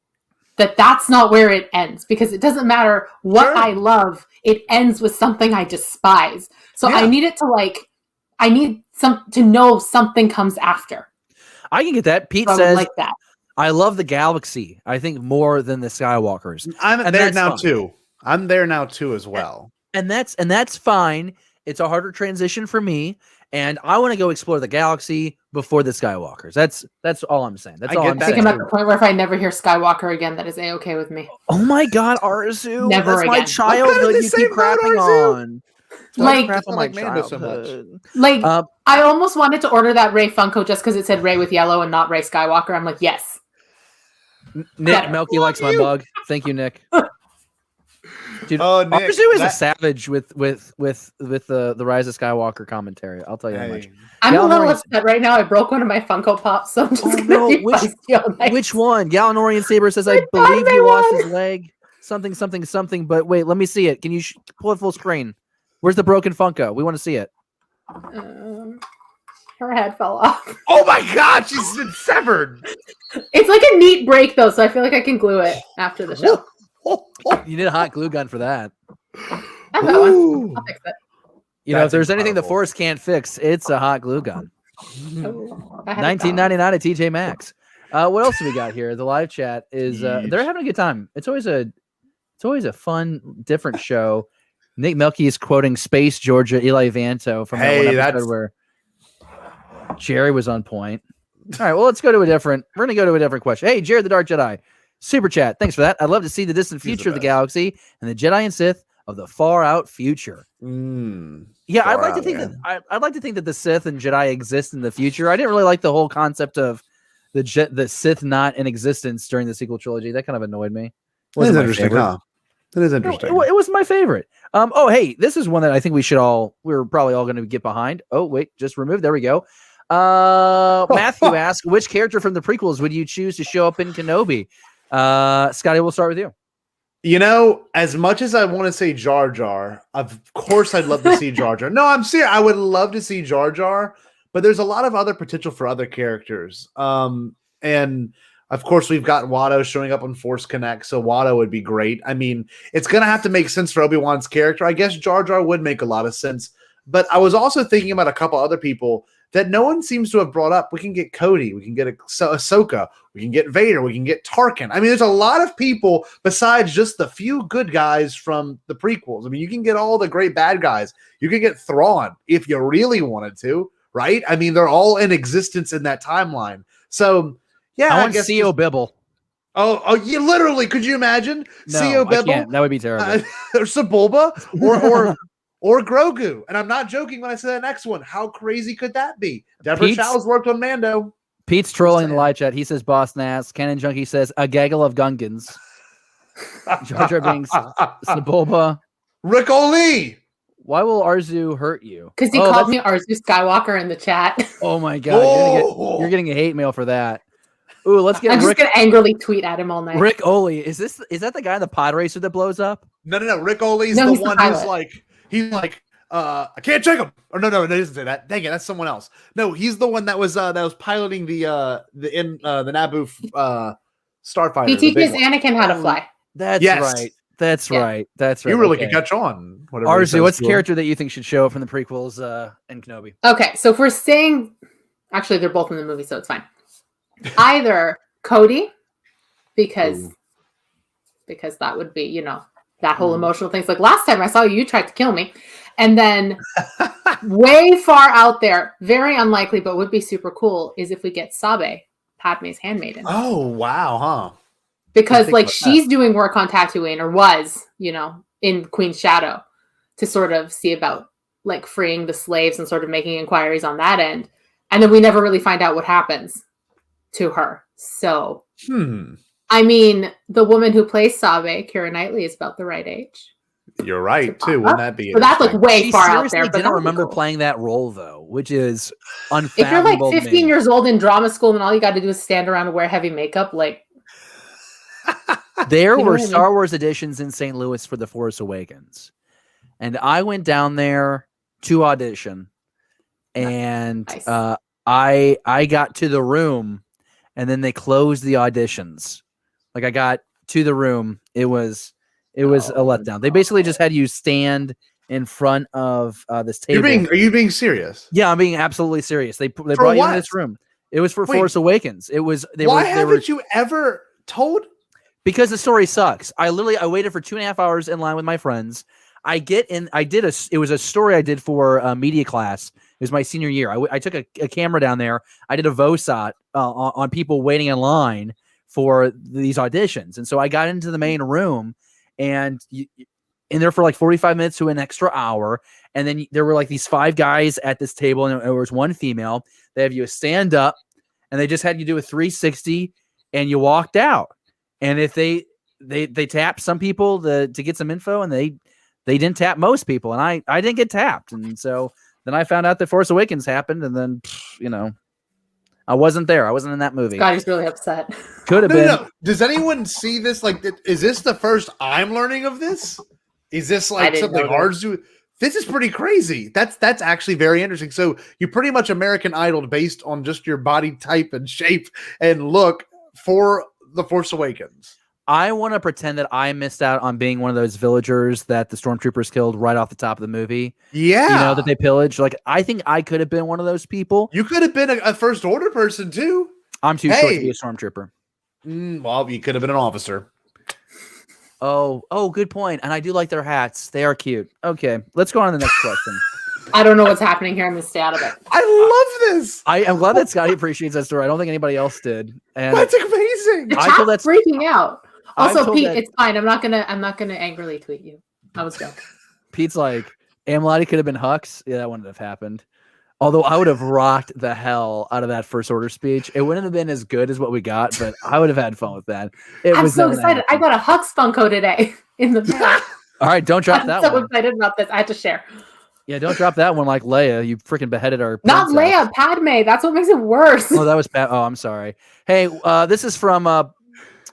that that's not where it ends, because it doesn't matter what I love. It ends with something I despise. So I need it to I need to know something comes after. I can get that. Pete says, like that. I love the galaxy. I think more than the Skywalkers. I'm there now too. I'm there now too as well. And that's fine. It's a harder transition for me. And I want to go explore the galaxy before the Skywalkers. That's all I'm saying. That's all I'm saying. I'm at the point where if I never hear Skywalker again, that is A-okay with me. Oh my God, Arzu. Never that's again. My childhood you keep crapping on. Crap on my childhood. I almost wanted to order that Rey Funko just because it said Rey with yellow and not Rey Skywalker. I'm like, yes. Nick Melky likes my mug. Thank you, Nick. Dude, Nick, Arzu is a savage with the Rise of Skywalker commentary. I'll tell you how much. I'm a little upset right now. I broke one of my Funko Pops, so I'm just which one? Galanorian Saber says, I believe he lost his leg. Something. But wait, let me see it. Can you pull it full screen? Where's the broken Funko? We want to see it. Her head fell off. Oh my God, she's been severed. It's like a neat break though, so I feel like I can glue it after the show. You need a hot glue gun for that. I have that one. I'll fix it. If there's anything the Force can't fix, it's a hot glue gun. $19.99 at TJ Maxx. What else do we got here? The live chat is they're having a good time. It's always a fun, different show. Nick Melky is quoting Space Georgia Eli Vanto from that one episode where Jerry was on point. All right, well, let's go to a different. We're going to go to a different question. Hey, Jared the Dark Jedi. Super chat. Thanks for that. I'd love to see the distant future of the galaxy and the Jedi and Sith of the far out future. Yeah, I'd like to think that the Sith and Jedi exist in the future. I didn't really like the whole concept of the Sith not in existence during the sequel trilogy. That kind of annoyed me. That is interesting, huh? That is interesting. It was my favorite. Hey, this is one that I think we're probably all going to get behind. Oh, wait, just removed. There we go. Matthew asks, which character from the prequels would you choose to show up in Kenobi? Scotty, we'll start with you. As much as I want to say Jar Jar, of course I'd love to see Jar Jar. No, I'm serious. I would love to see Jar Jar, but there's a lot of other potential for other characters. And of course we've got Watto showing up on Force Connect, so Watto would be great. I mean, it's going to have to make sense for Obi-Wan's character. I guess Jar Jar would make a lot of sense, but I was also thinking about a couple other people that no one seems to have brought up. We can get Cody, we can get Ahsoka, we can get Vader, we can get Tarkin. I mean, there's a lot of people besides just the few good guys from the prequels. I mean, you can get all the great bad guys. You can get Thrawn if you really wanted to, right? I mean, they're all in existence in that timeline. So, yeah, I want C.O. Bibble. Oh, you literally, could you imagine? No, C.O. Bibble? I can't. That would be terrible. Or Sebulba or Grogu. And I'm not joking when I say the next one. How crazy could that be? Deborah Chow's worked on Mando. Pete's trolling in the live chat. He says Boss Nass. Canon Junkie says a gaggle of Gungans. Jar Jar Binks, Sebulba. Rick O'Lee. Why will Arzu hurt you? Because he called me Arzu Skywalker in the chat. Oh my god. You're getting a hate mail for that. Ooh, let's get I'm just gonna angrily tweet at him all night. Rick O'Lee. Is that the guy in the pod racer that blows up? No. Rick O'Lee's the one who's like, I can't check him. Or no, it doesn't say that. Dang it, that's someone else. No, he's the one that was piloting the Naboo starfighter. He teaches Anakin how to fly. That's right. That's right. You really can catch on. Arzu, what's the character that you think should show up from the prequels and Kenobi? Okay, so if we're saying, actually, they're both in the movie, so it's fine. Either Cody, because that would be, that whole emotional thing. It's like last time I saw you tried to kill me. And then way far out there, very unlikely, but would be super cool, is if we get Sabe, Padme's handmaiden. Oh, wow, huh? Because she's doing work on Tatooine, or was, in Queen's Shadow, to sort of see about freeing the slaves and sort of making inquiries on that end. And then we never really find out what happens to her. So, I mean, the woman who plays Sabe, Keira Knightley, is about the right age. You're right, too. Wouldn't that be? So that's way far out there. I didn't remember playing that role, though, which is If unfathomable. you're 15 years old in drama school and all you got to do is stand around and wear heavy makeup, there were Star Wars editions in St. Louis for The Force Awakens. And I went down there to audition. And nice. I got to the room, and then they closed the auditions. I got to the room. It was a letdown. They basically just had you stand in front of this table. Are you being serious? Yeah, I'm being absolutely serious. They brought you in this room. It was for Force Awakens. It was. Why haven't you ever told? Because the story sucks. I waited for 2.5 hours in line with my friends. It was a story I did for media class. It was my senior year. I took a camera down there. I did a VOSOT on people waiting in line for these auditions. And so I got into the main room, and in there for 45 minutes to an extra hour. And then there were these 5 guys at this table, and there was one female. They have you stand up, and they just had you do a 360, and you walked out. And if they tapped some people to get some info, and they didn't tap most people, and I didn't get tapped. And so then I found out that Force Awakens happened, and then I wasn't there. I wasn't in that movie. Scotty's really upset. Could have been. No. Does anyone see this? Is this the first I'm learning of this? Is this something hard to? This is pretty crazy. That's actually very interesting. So you pretty much American Idoled based on just your body type and shape and look for The Force Awakens. I want to pretend that I missed out on being one of those villagers that the stormtroopers killed right off the top of the movie. Yeah. That they pillaged. I think I could have been one of those people. You could have been a First Order person, too. I'm too short to be a stormtrooper. Well, you could have been an officer. Oh, good point. And I do like their hats. They are cute. Okay, let's go on to the next question. I don't know what's happening here. I'm going to stay out of it. I love this. I am glad that Scotty appreciates that story. I don't think anybody else did. And that's amazing. The chat's freaking out. Also, Pete, it's fine. I'm not gonna angrily tweet you. I was joking. Pete's like, Amladi could have been Hux. Yeah, that wouldn't have happened. Although I would have rocked the hell out of that First Order speech. It wouldn't have been as good as what we got, but I would have had fun with that. I'm so excited. I got a Hux Funko today in the mail. All right, don't drop that one. I'm so excited about this. I had to share. Yeah, don't drop that one like Leia. You freaking beheaded our Not princess. Leia, Padme. That's what makes it worse. Oh, that was bad. Oh, I'm sorry. Hey, this is from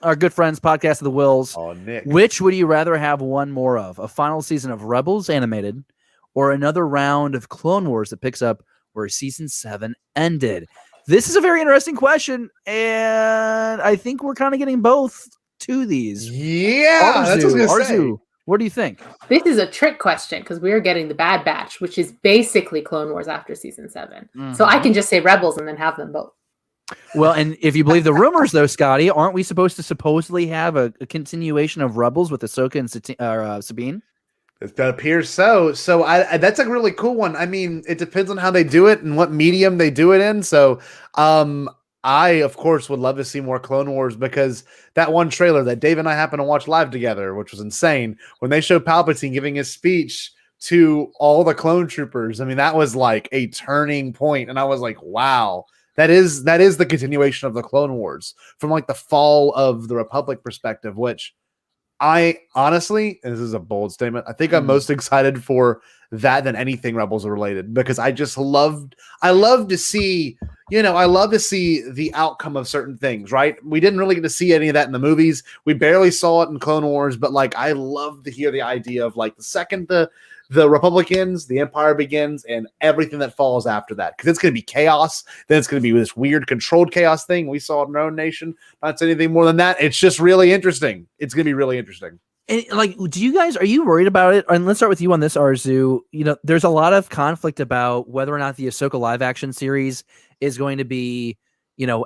our good friends, Podcast of the Wills. Oh, Nick. Which would you rather have one more of? A final season of Rebels animated or another round of Clone Wars that picks up where season 7 ended? This is a very interesting question, and I think we're kind of getting both to these. Yeah, that's what I was gonna say. What do you think? This is a trick question because we are getting the Bad Batch, which is basically Clone Wars after season 7. So I can just say Rebels and then have them both. Well, and if you believe the rumors, though, Scotty, aren't we supposed to supposedly have a continuation of Rebels with Ahsoka and Sabine? It appears so. So that's a really cool one. I mean, it depends on how they do it and what medium they do it in. So I, of course, would love to see more Clone Wars because that one trailer that Dave and I happened to watch live together, which was insane, when they showed Palpatine giving his speech to all the clone troopers. I mean, that was like a turning point. And I was like, wow. That is the continuation of the Clone Wars from like the fall of the Republic perspective, which I honestly, and this is a bold statement, I think I'm most excited for that than anything Rebels related because I love to see, I love to see the outcome of certain things, right? We didn't really get to see any of that in the movies. We barely saw it in Clone Wars, but like I love to hear the idea of like the second the Republic ends, the Empire begins, and everything that follows after that. Because it's going to be chaos. Then it's going to be this weird controlled chaos thing we saw in our own nation. Not say anything more than that. It's just really interesting. It's going to be really interesting. And like, are you worried about it? And let's start with you on this, Arzu. There's a lot of conflict about whether or not the Ahsoka live action series is going to be,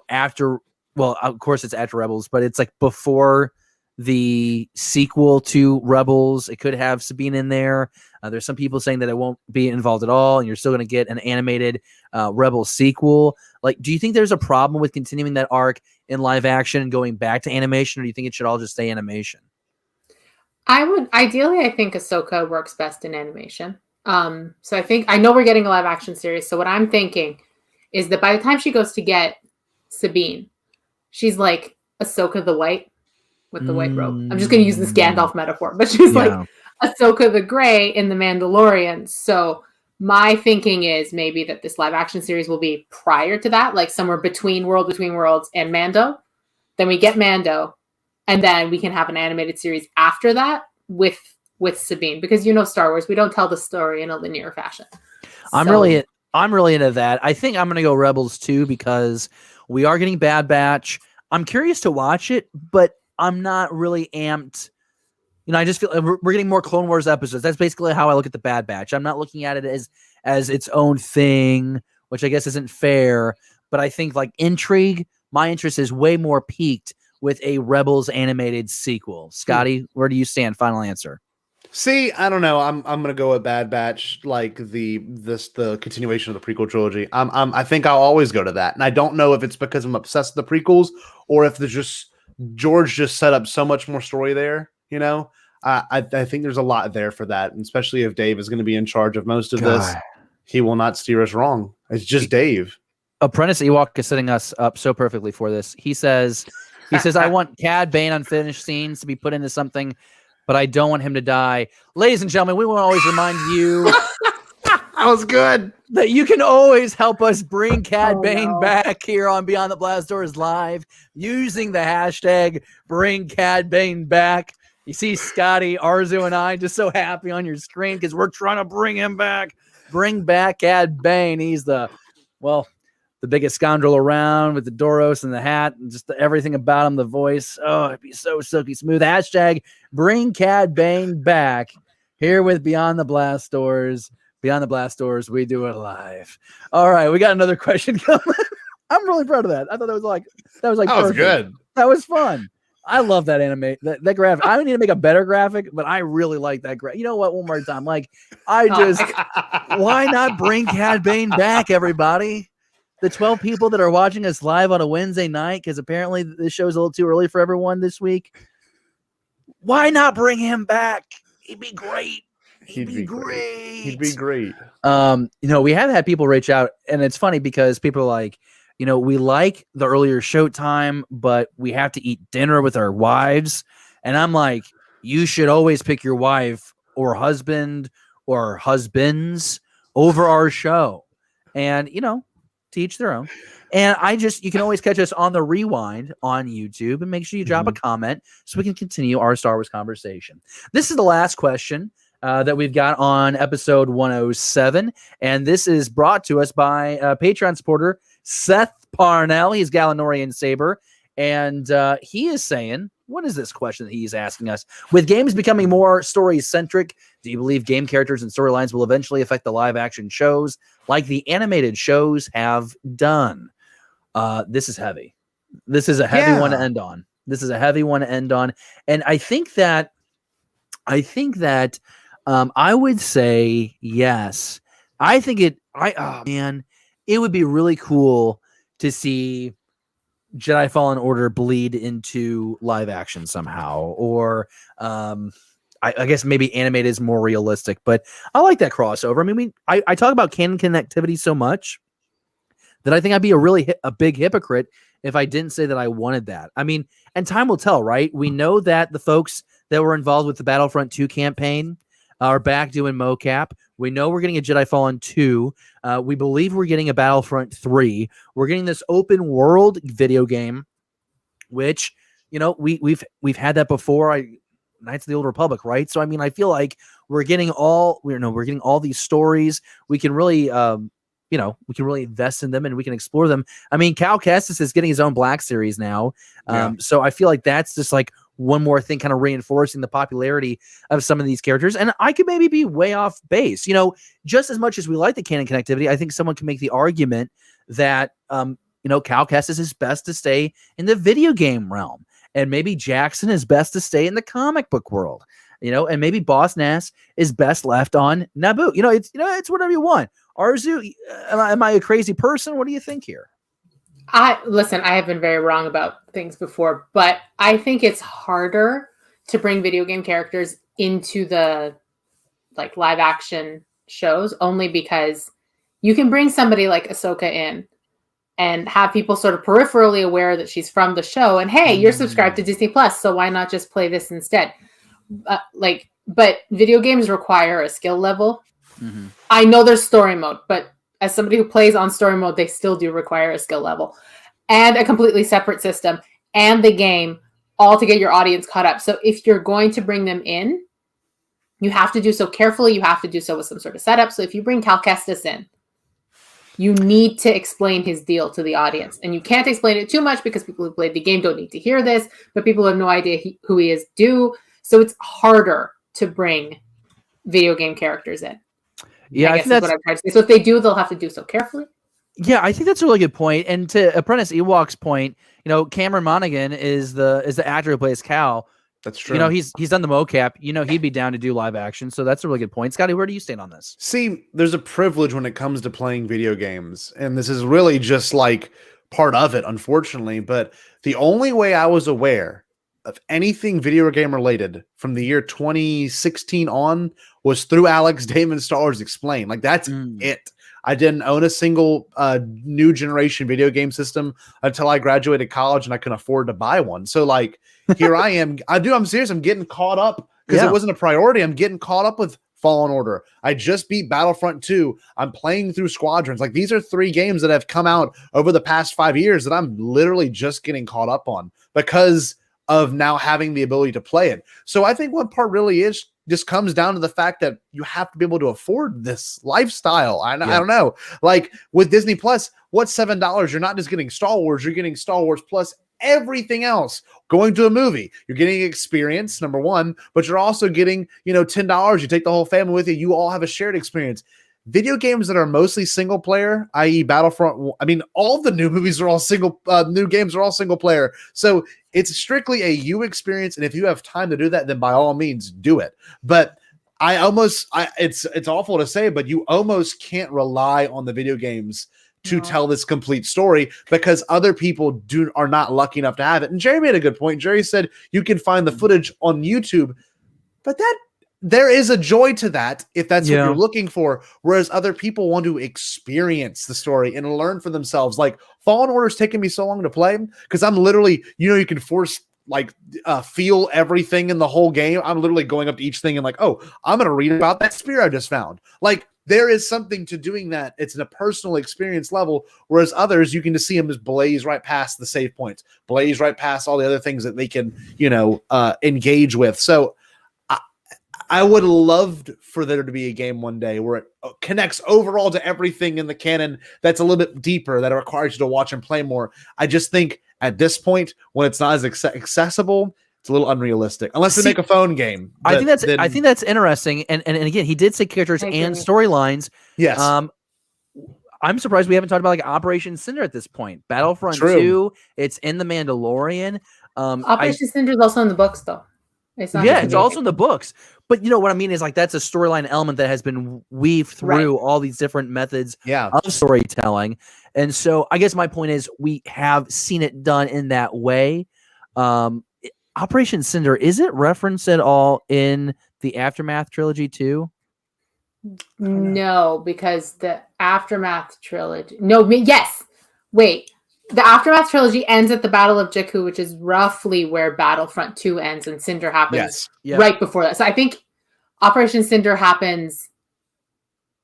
after, well, of course it's after Rebels, but it's like before the sequel to Rebels. It could have Sabine in there. There's some people saying that it won't be involved at all, and you're still going to get an animated Rebels sequel. Like, do you think there's a problem with continuing that arc in live action and going back to animation, or do you think it should all just stay animation? I think Ahsoka works best in animation. So I know we're getting a live action series. So what I'm thinking is that by the time she goes to get Sabine, she's like Ahsoka the White with the white robe. I'm just going to use this Gandalf metaphor, but she's like Ahsoka the Gray in The Mandalorian. So my thinking is maybe that this live action series will be prior to that, like somewhere between Worlds and Mando. Then we get Mando, and then we can have an animated series after that with Sabine, because Star Wars, we don't tell the story in a linear fashion. I'm really into that. I think I'm going to go Rebels too, because we are getting Bad Batch. I'm curious to watch it, but I'm not really amped. I just feel we're getting more Clone Wars episodes. That's basically how I look at the Bad Batch. I'm not looking at it as its own thing, which I guess isn't fair. But I think like intrigue, my interest is way more piqued with a Rebels animated sequel. Scotty, where do you stand? Final answer. See, I don't know. I'm gonna go with Bad Batch, like the continuation of the prequel trilogy. I think I'll always go to that, and I don't know if it's because I'm obsessed with the prequels or if there's George just set up so much more story there. I think there's a lot there for that, and especially if Dave is going to be in charge of most of this, he will not steer us wrong. It's just Dave. Apprentice Ewok is setting us up so perfectly for this. He says, I want Cad Bane unfinished scenes to be put into something, but I don't want him to die. Ladies and gentlemen, we want to always remind you that was good, that you can always help us bring Cad Bane back here on Beyond the Blast Doors Live using the hashtag Bring Cad Bane Back. You see Scotty, Arzu, and I just so happy on your screen because we're trying to bring him back. Bring back Cad Bane. He's the biggest scoundrel around with the Doros and the hat and just everything about him, the voice. Oh, it'd be so silky smooth. Hashtag Bring Cad Bane Back here with Beyond the Blast Doors. Beyond the Blast Doors, we do it live. All right, we got another question coming. I'm really proud of that. I thought that was perfect. Good. That was fun. I love that anime. That graphic. I don't need to make a better graphic, but I really like that graphic. You know what? One more time. Like, why not bring Cad Bane back, everybody? The 12 people that are watching us live on a Wednesday night, because apparently this show's a little too early for everyone this week. Why not bring him back? He'd be great. He'd be great. He'd be great. We have had people reach out, and it's funny because people are like, we like the earlier showtime, but we have to eat dinner with our wives. And I'm like, you should always pick your wife or husband or husbands over our show. And, to each their own. And you can always catch us on the rewind on YouTube, and make sure you drop a comment so we can continue our Star Wars conversation. This is the last question that we've got on episode 107. And this is brought to us by Patreon supporter Seth Parnell. He's Galanorian Saber. And he is saying, what is this question that he's asking us? With games becoming more story-centric, do you believe game characters and storylines will eventually affect the live-action shows like the animated shows have done? This is heavy. This is a heavy one to end on. This is a heavy one to end on. And I think that I would say yes. I think it would be really cool to see Jedi Fallen Order bleed into live action somehow, or I guess maybe animated is more realistic, but I like that crossover. I mean, I talk about canon connectivity so much that I think I'd be a big hypocrite if I didn't say that I wanted that. I mean, and time will tell, right? We know that the folks that were involved with the Battlefront 2 campaign are back doing mocap. We know we're getting a Jedi Fallen 2. We believe we're getting a Battlefront 3. We're getting this open world video game, which, you know, we've had that before. Knights of the Old Republic, right? So I mean, I feel like we're getting all these stories. We can really we can really invest in them and we can explore them. I mean, Cal Kestis is getting his own Black Series now. So I feel like that's just like one more thing kind of reinforcing the popularity of some of these characters. And I could maybe be way off base. You know, just as much as we like the canon connectivity, I think someone can make the argument that, Cal Kestis is best to stay in the video game realm. And maybe Jackson is best to stay in the comic book world, and maybe Boss Nass is best left on Naboo. It's whatever you want. Arzu, am I a crazy person? What do you think here? I have been very wrong about things before, but I think it's harder to bring video game characters into the live action shows only because you can bring somebody like Ahsoka in and have people sort of peripherally aware that she's from the show. And hey, you're subscribed to Disney Plus, so why not just play this instead? But video games require a skill level. Mm-hmm. I know there's story mode, but as somebody who plays on story mode, they still do require a skill level and a completely separate system and the game all to get your audience caught up. So if you're going to bring them in, you have to do so carefully. You have to do so with some sort of setup. So if you bring Cal Kestis in, you need to explain his deal to the audience. And you can't explain it too much because people who played the game don't need to hear this, but people who have no idea who he is do. So it's harder to bring video game characters in. Yeah, I guess that's what I'm trying to say. So if they do, they'll have to do so carefully. Yeah, I think that's a really good point. And to Apprentice Ewok's point, Cameron Monaghan is the actor who plays Cal. That's true. He's done the mocap. He'd be down to do live action. So that's a really good point. Scotty, where do you stand on this? See, there's a privilege when it comes to playing video games, and this is really just part of it, unfortunately. But the only way I was aware of anything video game related from the year 2016 on was through Alex Damon's Star Wars Explained. That's it. I didn't own a single new generation video game system until I graduated college and I couldn't afford to buy one. So here I am. I'm serious. I'm getting caught up because it wasn't a priority. I'm getting caught up with Fallen Order. I just beat Battlefront 2. I'm playing through Squadrons. These are 3 games that have come out over the past 5 years that I'm literally just getting caught up on because of now having the ability to play it. So I think one part really just comes down to the fact that you have to be able to afford this lifestyle. I don't know. With Disney Plus, what's $7? You're not just getting Star Wars, you're getting Star Wars plus everything else. Going to a movie, you're getting experience, number one, but you're also getting, $10. You take the whole family with you. You all have a shared experience. Video games that are mostly single player, i.e. Battlefront, all the new movies are all new games are all single player. So it's strictly a you experience. And if you have time to do that, then by all means do it. But it's awful to say, but you almost can't rely on the video games to tell this complete story because other people are not lucky enough to have it. And Jerry made a good point. Jerry said you can find the footage on YouTube, but there is a joy to that if that's what you're looking for, whereas other people want to experience the story and learn for themselves. Fallen Order's taken me so long to play because I'm literally, you can force feel everything in the whole game. I'm literally going up to each thing and I'm going to read about that spear I just found. There is something to doing that. It's in a personal experience level, whereas others, you can just see them just blaze right past the save points, blaze right past all the other things that they can, engage with. So I would love for there to be a game one day where it connects overall to everything in the canon that's a little bit deeper, that requires you to watch and play more. I just think at this point, when it's not as accessible, it's a little unrealistic. Unless they make a phone game. I think that's interesting. And again, he did say characters and storylines. Yes. I'm surprised we haven't talked about like Operation Cinder at this point. Battlefront 2, it's in The Mandalorian. Operation Cinder is also in the books, though. It's also in the books. But you know what I mean is like that's a storyline element that has been weaved through all these different methods of storytelling. And so I guess my point is we have seen it done in that way. Operation Cinder, is it referenced at all in the Aftermath trilogy too? No, because the Aftermath trilogy. No, yes. Wait. The Aftermath trilogy ends at the Battle of Jakku, which is roughly where Battlefront 2 ends, and Cinder happens right before that. So I think Operation Cinder happens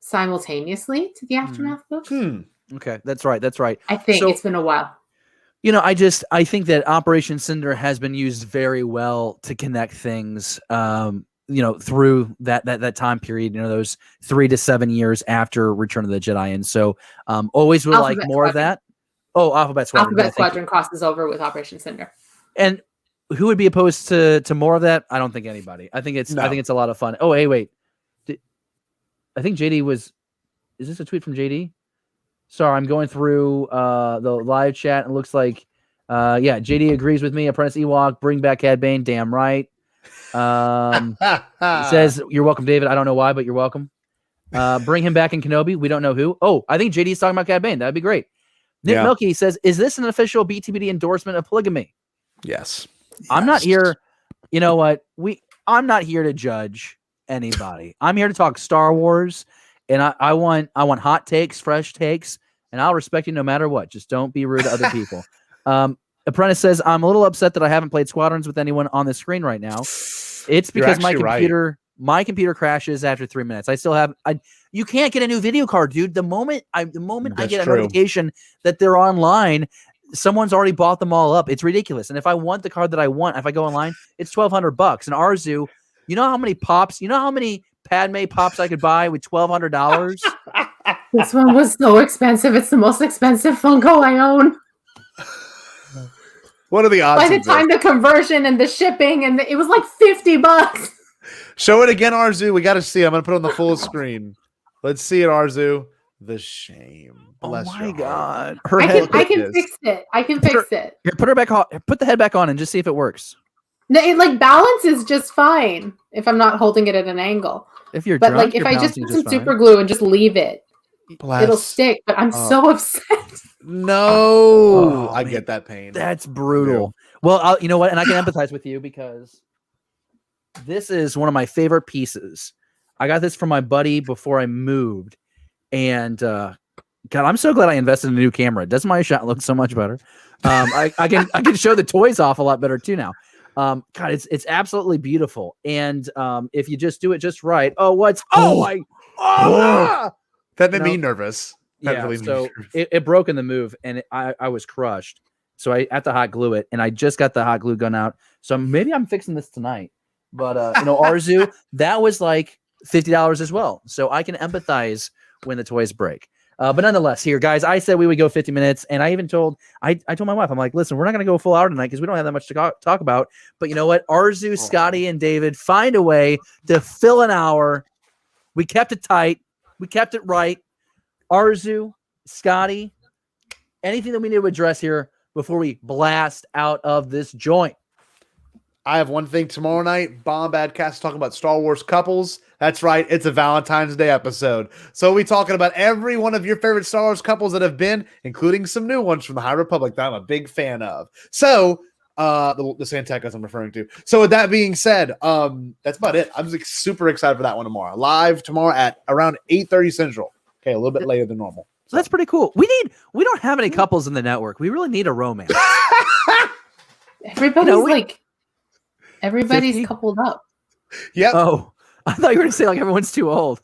simultaneously to the Aftermath book. Okay, that's right. That's right. I think it's been a while. You know, I think that Operation Cinder has been used very well to connect things. You know, through that time period, you know, those 3 to 7 years after Return of the Jedi. And so always would like more of that. Oh, Alphabet Squadron. Alphabet Squadron crosses over with Operation Cinder. And who would be opposed to more of that? I don't think anybody. I think it's a lot of fun. Oh, hey, wait. I think JD was, is this a tweet from JD? Sorry, I'm going through the live chat and it looks like JD agrees with me. Apprentice Ewok, bring back Cad Bane, damn right. It says, you're welcome, David. I don't know why, but you're welcome. Bring him back in Kenobi. We don't know who. Oh, I think JD's talking about Cad Bane. That'd be great. Nick Milky says, is this an official BTBD endorsement of polygamy? Yes. I'm not here. You know what? I'm not here to judge anybody. I'm here to talk Star Wars, and I want hot takes, fresh takes, and I'll respect you no matter what. Just don't be rude to other people. Apprentice says, I'm a little upset that I haven't played Squadrons with anyone on the screen right now. It's because my computer crashes after 3 minutes. I still have you can't get a new video card, dude. The moment I get a notification that they're online, someone's already bought them all up. It's ridiculous. And if I want the card that I want, if I go online, it's $1,200. And Arzu, you know how many pops, you know how many Padme pops I could buy with $1,200? This one was so expensive. It's the most expensive Funko I own. What are the odds? By the time the conversion and the shipping and it was like $50. Show it again, Arzu. We got to see. I'm going to put it on the full screen. Let's see it, Arzu. The shame. Bless my God. I can fix it. I can fix it. Here, put her back on. Put the head back on and just see if it works. No, it like balances just fine if I'm not holding it at an angle. If you're but drunk, like if I just put some super glue and just leave it, it'll stick. But I'm so upset. No, I get that pain. That's brutal. Well, you know what? And I can empathize with you because this is one of my favorite pieces. I got this from my buddy before I moved. And God, I'm so glad I invested in a new camera. Doesn't my shot look so much better? I can show the toys off a lot better too now. God, it's absolutely beautiful. And if you just do it just right. That made me nervous. Yeah, so it broke in the move, and I was crushed. So I had to hot glue it, and I just got the hot glue gun out. So maybe I'm fixing this tonight. But Arzu, that was like $50 as well. So I can empathize when the toys break. But nonetheless, here, guys, I said we would go 50 minutes, and I even told my wife, I'm like, listen, we're not going to go a full hour tonight because we don't have that much to talk about. But you know what? Arzu, Scotty, and David find a way to fill an hour. We kept it tight. We kept it right. Arzu, Scotty, anything that we need to address here before we blast out of this joint? I have one thing tomorrow night. Bombadcast talking about Star Wars couples. That's right. It's a Valentine's Day episode. So we'll be talking about every one of your favorite Star Wars couples that have been, including some new ones from the High Republic that I'm a big fan of. So the Santecas I'm referring to. So with that being said, that's about it. I'm super excited for that one tomorrow. Live tomorrow at around 8:30 Central. Okay, a little bit later than normal. So that's pretty cool. We don't have any couples in the network. We really need a romance. Everybody's coupled up. Yep. Oh, I thought you were going to say like everyone's too old.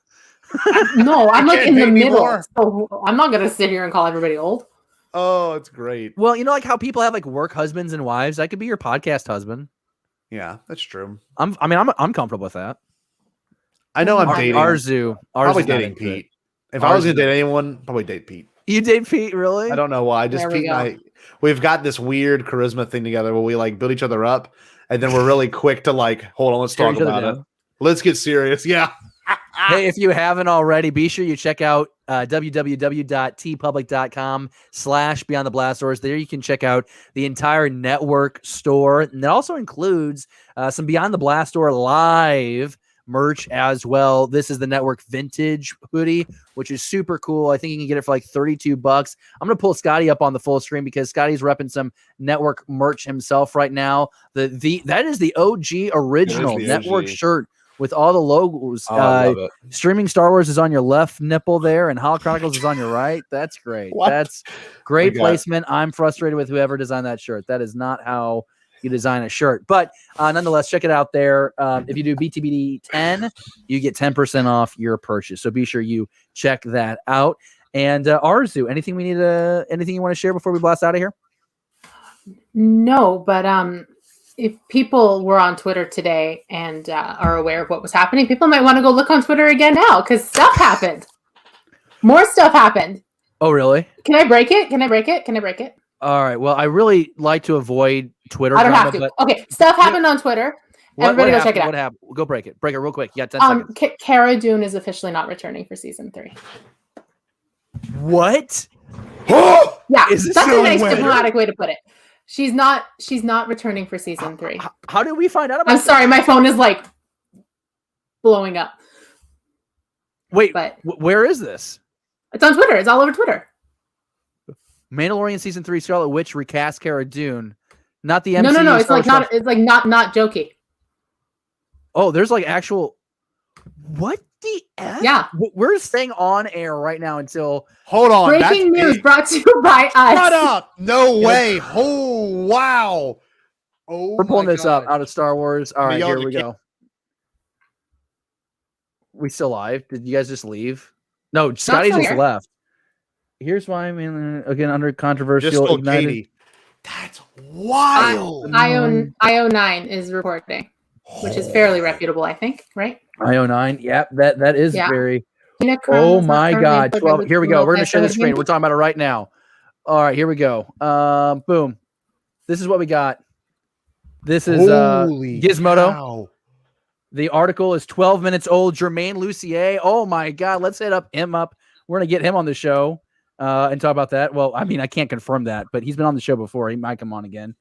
No, I'm like in the middle. So I'm not going to sit here and call everybody old. Oh, it's great. Well, you know, like how people have like work husbands and wives. I could be your podcast husband. Yeah, that's true. I'm comfortable with that. I know I'm dating Arzu. Probably dating Pete. If I was going to date anyone, probably date Pete. You date Pete, really? I don't know why. Just Pete and I. we've got this weird charisma thing together where we like build each other up, and then we're really quick to like, hold on, let's talk about it. Let's get serious. Yeah. Hey, if you haven't already, be sure you check out www.tpublic.com/Beyond the Blast Doors. There you can check out the entire network store. And that also includes some Beyond the Blast Door live merch as well. This is the network vintage hoodie, which is super cool. I think you can get it for like $32. I'm going to pull Scotty up on the full screen because Scotty's repping some network merch himself right now. That is the OG original network shirt with all the logos. I love it. Streaming Star Wars is on your left nipple there, and Holo Chronicles is on your right. That's great. What? That's great placement. I'm frustrated with whoever designed that shirt. That is not how you design a shirt. But nonetheless, check it out there. If you do BTBD 10, you get 10% off your purchase. So be sure you check that out. And Arzu, anything you want to share before we blast out of here? No, but if people were on Twitter today and are aware of what was happening, people might want to go look on Twitter again now because stuff happened. More stuff happened. Oh, really? Can I break it? All right. Well, I really like to avoid Twitter. I don't have to. Okay. Stuff happened on Twitter. Everybody go check it out. What happened? Go break it. Break it real quick. You got 10 seconds. Cara Dune is officially not returning for season 3. What? Yeah. That's a nice diplomatic way to put it. She's not returning for season 3. How did we find out about I'm sorry, my phone is like blowing up. Wait, but where is this? It's on Twitter. It's all over Twitter. Mandalorian season 3 Scarlet Witch recast Cara Dune. Not the MCU. No. It's like not jokey. Oh, there's like actual. What the F? Yeah. We're staying on air right now until. Hold on. Breaking news brought to you by us. Shut up. No way. Oh, wow. Oh, we're pulling this up out of Star Wars. All right, here we go. We still live? Did you guys just leave? No, Scotty just left. Here's why I'm again under controversial. Katie. That's wild. IO9 is reporting, which is fairly reputable, I think, right? IO9, yep, that is very. Oh my God! 12. Here we go. We're gonna share the screen. We're talking about it right now. All right, here we go. Boom. This is what we got. This is Gizmodo. Cow. The article is 12 minutes old. Jermaine Lucier. Oh my God! Let's hit him up. We're gonna get him on the show and talk about that. Well, I mean, I can't confirm that, but he's been on the show before. He might come on again.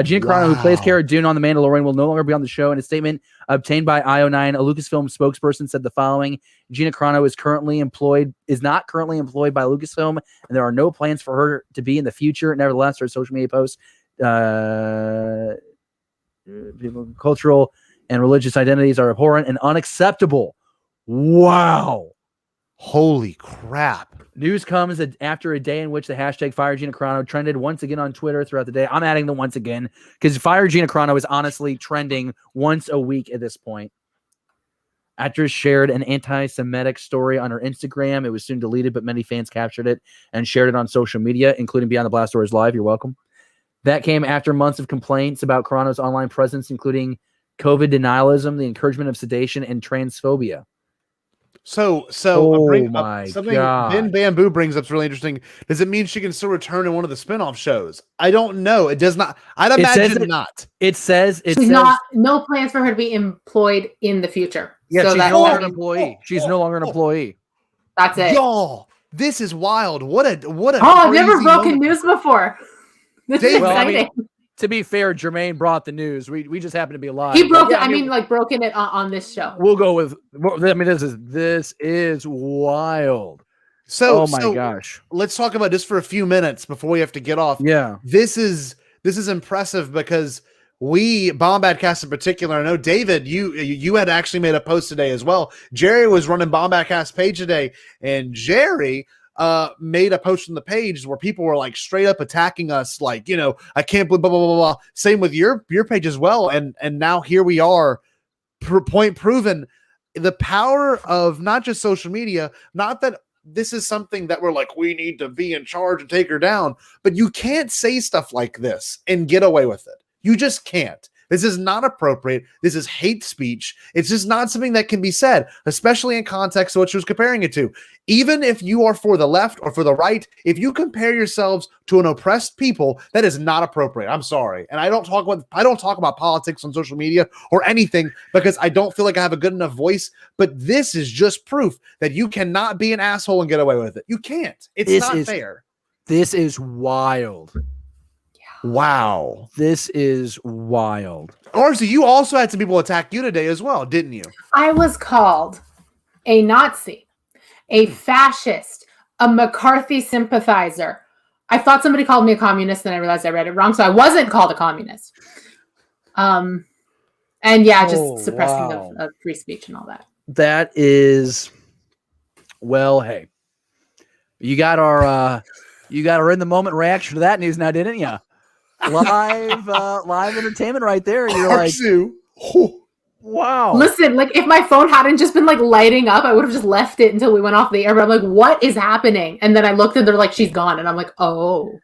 Gina Carano, who plays Cara Dune on The Mandalorian, will no longer be on the show. In a statement obtained by IO9, a Lucasfilm spokesperson said the following: Gina Carano is not currently employed by Lucasfilm, and there are no plans for her to be in the future. Nevertheless, her social media posts, cultural and religious identities are abhorrent and unacceptable. Wow. Holy crap. News comes after a day in which the hashtag Fire Gina Carano trended once again on Twitter throughout the day. I'm adding the once again because Fire Gina Carano is honestly trending once a week at this point. Actress shared an anti-Semitic story on her Instagram. It was soon deleted, but many fans captured it and shared it on social media, including Beyond the Blast Doors Live. You're welcome. That came after months of complaints about Carano's online presence, including COVID denialism, the encouragement of sedation, and transphobia. So my something God. Ben Bamboo brings up is really interesting. Does it mean she can still return in one of the spinoff shows? I don't know. It does not. I'd imagine not. It says no plans for her to be employed in the future. Yeah, she's no longer an employee. She's no longer an employee. That's it. Y'all, this is wild. What a I've never broken news before. This is exciting. To be fair, Jermaine brought the news. We just happen to be alive. He broke it. Broken it on this show. We'll go with. I mean, this is wild. So, gosh. Let's talk about this for a few minutes before we have to get off. Yeah, this is impressive because Bombadcast in particular. I know David, you had actually made a post today as well. Jerry was running Bombadcast page today, and Jerry made a post on the page where people were like straight up attacking us, like, I can't believe blah blah blah blah. Same with your page as well, and now here we are, point proven. The power of not just social media, not that this is something that we're like, we need to be in charge and take her down, but you can't say stuff like this and get away with it. You just can't. This is not appropriate. This is hate speech. It's just not something that can be said, especially in context of what she was comparing it to. Even if you are for the left or for the right, if you compare yourselves to an oppressed people, that is not appropriate. I'm sorry. And I don't talk about politics on social media or anything because I don't feel like I have a good enough voice. But this is just proof that you cannot be an asshole and get away with it. You can't. It's not fair. This is wild. Wow. This is wild. Orsi, you also had some people attack you today as well, didn't you? I was called a Nazi, a fascist, a McCarthy sympathizer. I thought somebody called me a communist, then I realized I read it wrong, so I wasn't called a communist. And yeah, just suppressing of free speech and all that. That is, well, hey, you got our in the moment reaction to that news now, didn't you? Live entertainment right there. You're like, wow. Listen, like if my phone hadn't just been like lighting up, I would have just left it until we went off the air. But I'm like, what is happening? And then I looked and they're like, she's gone. And I'm like, oh,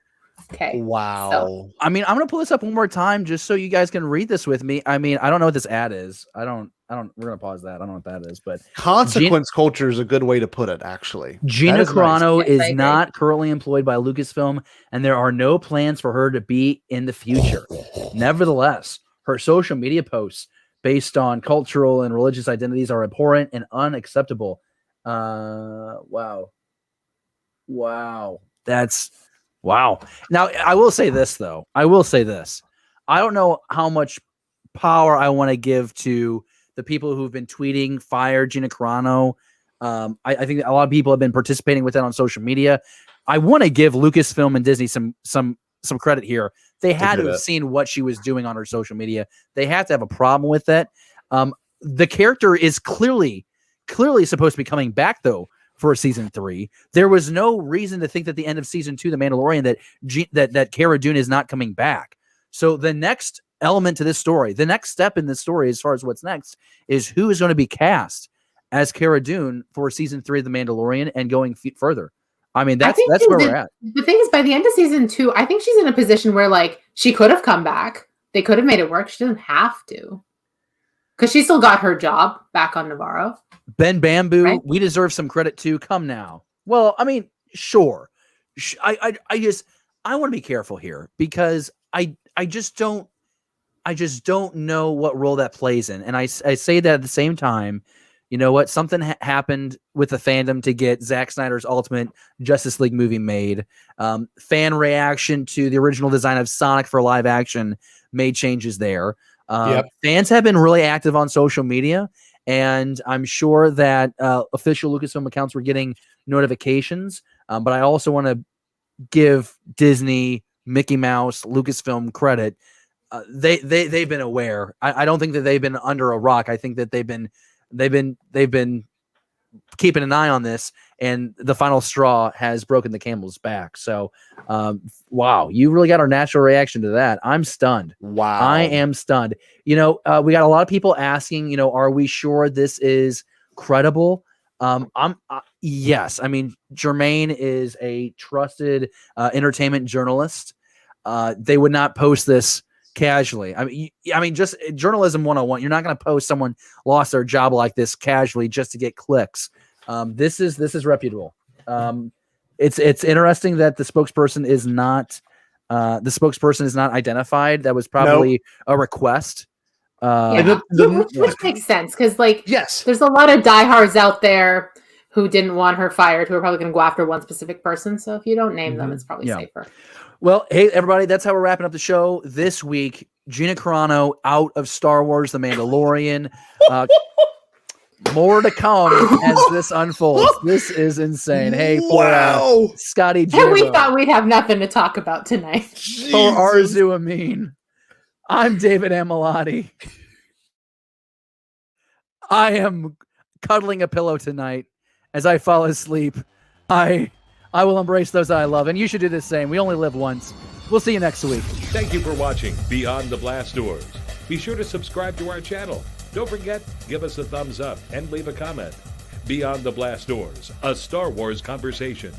okay. Wow. So, I mean, I'm gonna pull this up one more time just so you guys can read this with me. I mean, I don't know what this ad is. We're gonna pause that. I don't know what that is, but consequence culture is a good way to put it, actually. Gina Carano nice. is not currently employed by Lucasfilm, and there are no plans for her to be in the future. Nevertheless, her social media posts based on cultural and religious identities are abhorrent and unacceptable. Wow. That's wow. Now, I will say this, though. I don't know how much power I want to give to the people who've been tweeting fire Gina Carano. I think a lot of people have been participating with that on social media. I want to give Lucasfilm and Disney some credit here. They had to have seen what she was doing on her social media. They have to have a problem with that. The character is clearly supposed to be coming back, though, for season 3. There was no reason to think that the end of season 2, The Mandalorian, that Cara Dune is not coming back. So the next element to this story, the next step in this story, as far as what's next, is who is going to be cast as Cara Dune for season 3 of The Mandalorian and going further. I mean, that's where we're at. The thing is, by the end of season 2, I think she's in a position where, like, she could have come back. They could have made it work. She doesn't have to. Because she still got her job back on Navarro. Ben Bamboo, right? We deserve some credit too. Come now. Well, I mean, sure. I want to be careful here because I just don't know what role that plays in. And I say that at the same time, you know what? Something happened with the fandom to get Zack Snyder's Ultimate Justice League movie made. Fan reaction to the original design of Sonic for live action made changes there. Fans have been really active on social media, and I'm sure that official Lucasfilm accounts were getting notifications. But I also want to give Disney, Mickey Mouse, Lucasfilm credit. They've been aware. I don't think that they've been under a rock. I think that they've been keeping an eye on this, and the final straw has broken the camel's back. So, wow, you really got our natural reaction to that. I'm stunned. Wow, I am stunned. You know, we got a lot of people asking, you know, are we sure this is credible? Yes. I mean, Jermaine is a trusted entertainment journalist. They would not post this casually. I mean, just journalism 101. You're not going to post someone lost their job like this casually just to get clicks. This is reputable. It's interesting that the spokesperson is not identified. That was probably a request. Which makes sense because, like, yes, there's a lot of diehards out there who didn't want her fired, who are probably going to go after one specific person. So if you don't name them, it's probably safer. Well, hey, everybody, that's how we're wrapping up the show this week. Gina Carano out of Star Wars The Mandalorian. More to come as this unfolds. This is insane. Hey, for Scotty J. And we thought we'd have nothing to talk about tonight. For Arzu Amin, I'm David Amilati. I am cuddling a pillow tonight as I fall asleep. I will embrace those I love, and you should do the same. We only live once. We'll see you next week. Thank you for watching Beyond the Blast Doors. Be sure to subscribe to our channel. Don't forget, give us a thumbs up and leave a comment. Beyond the Blast Doors, a Star Wars conversation.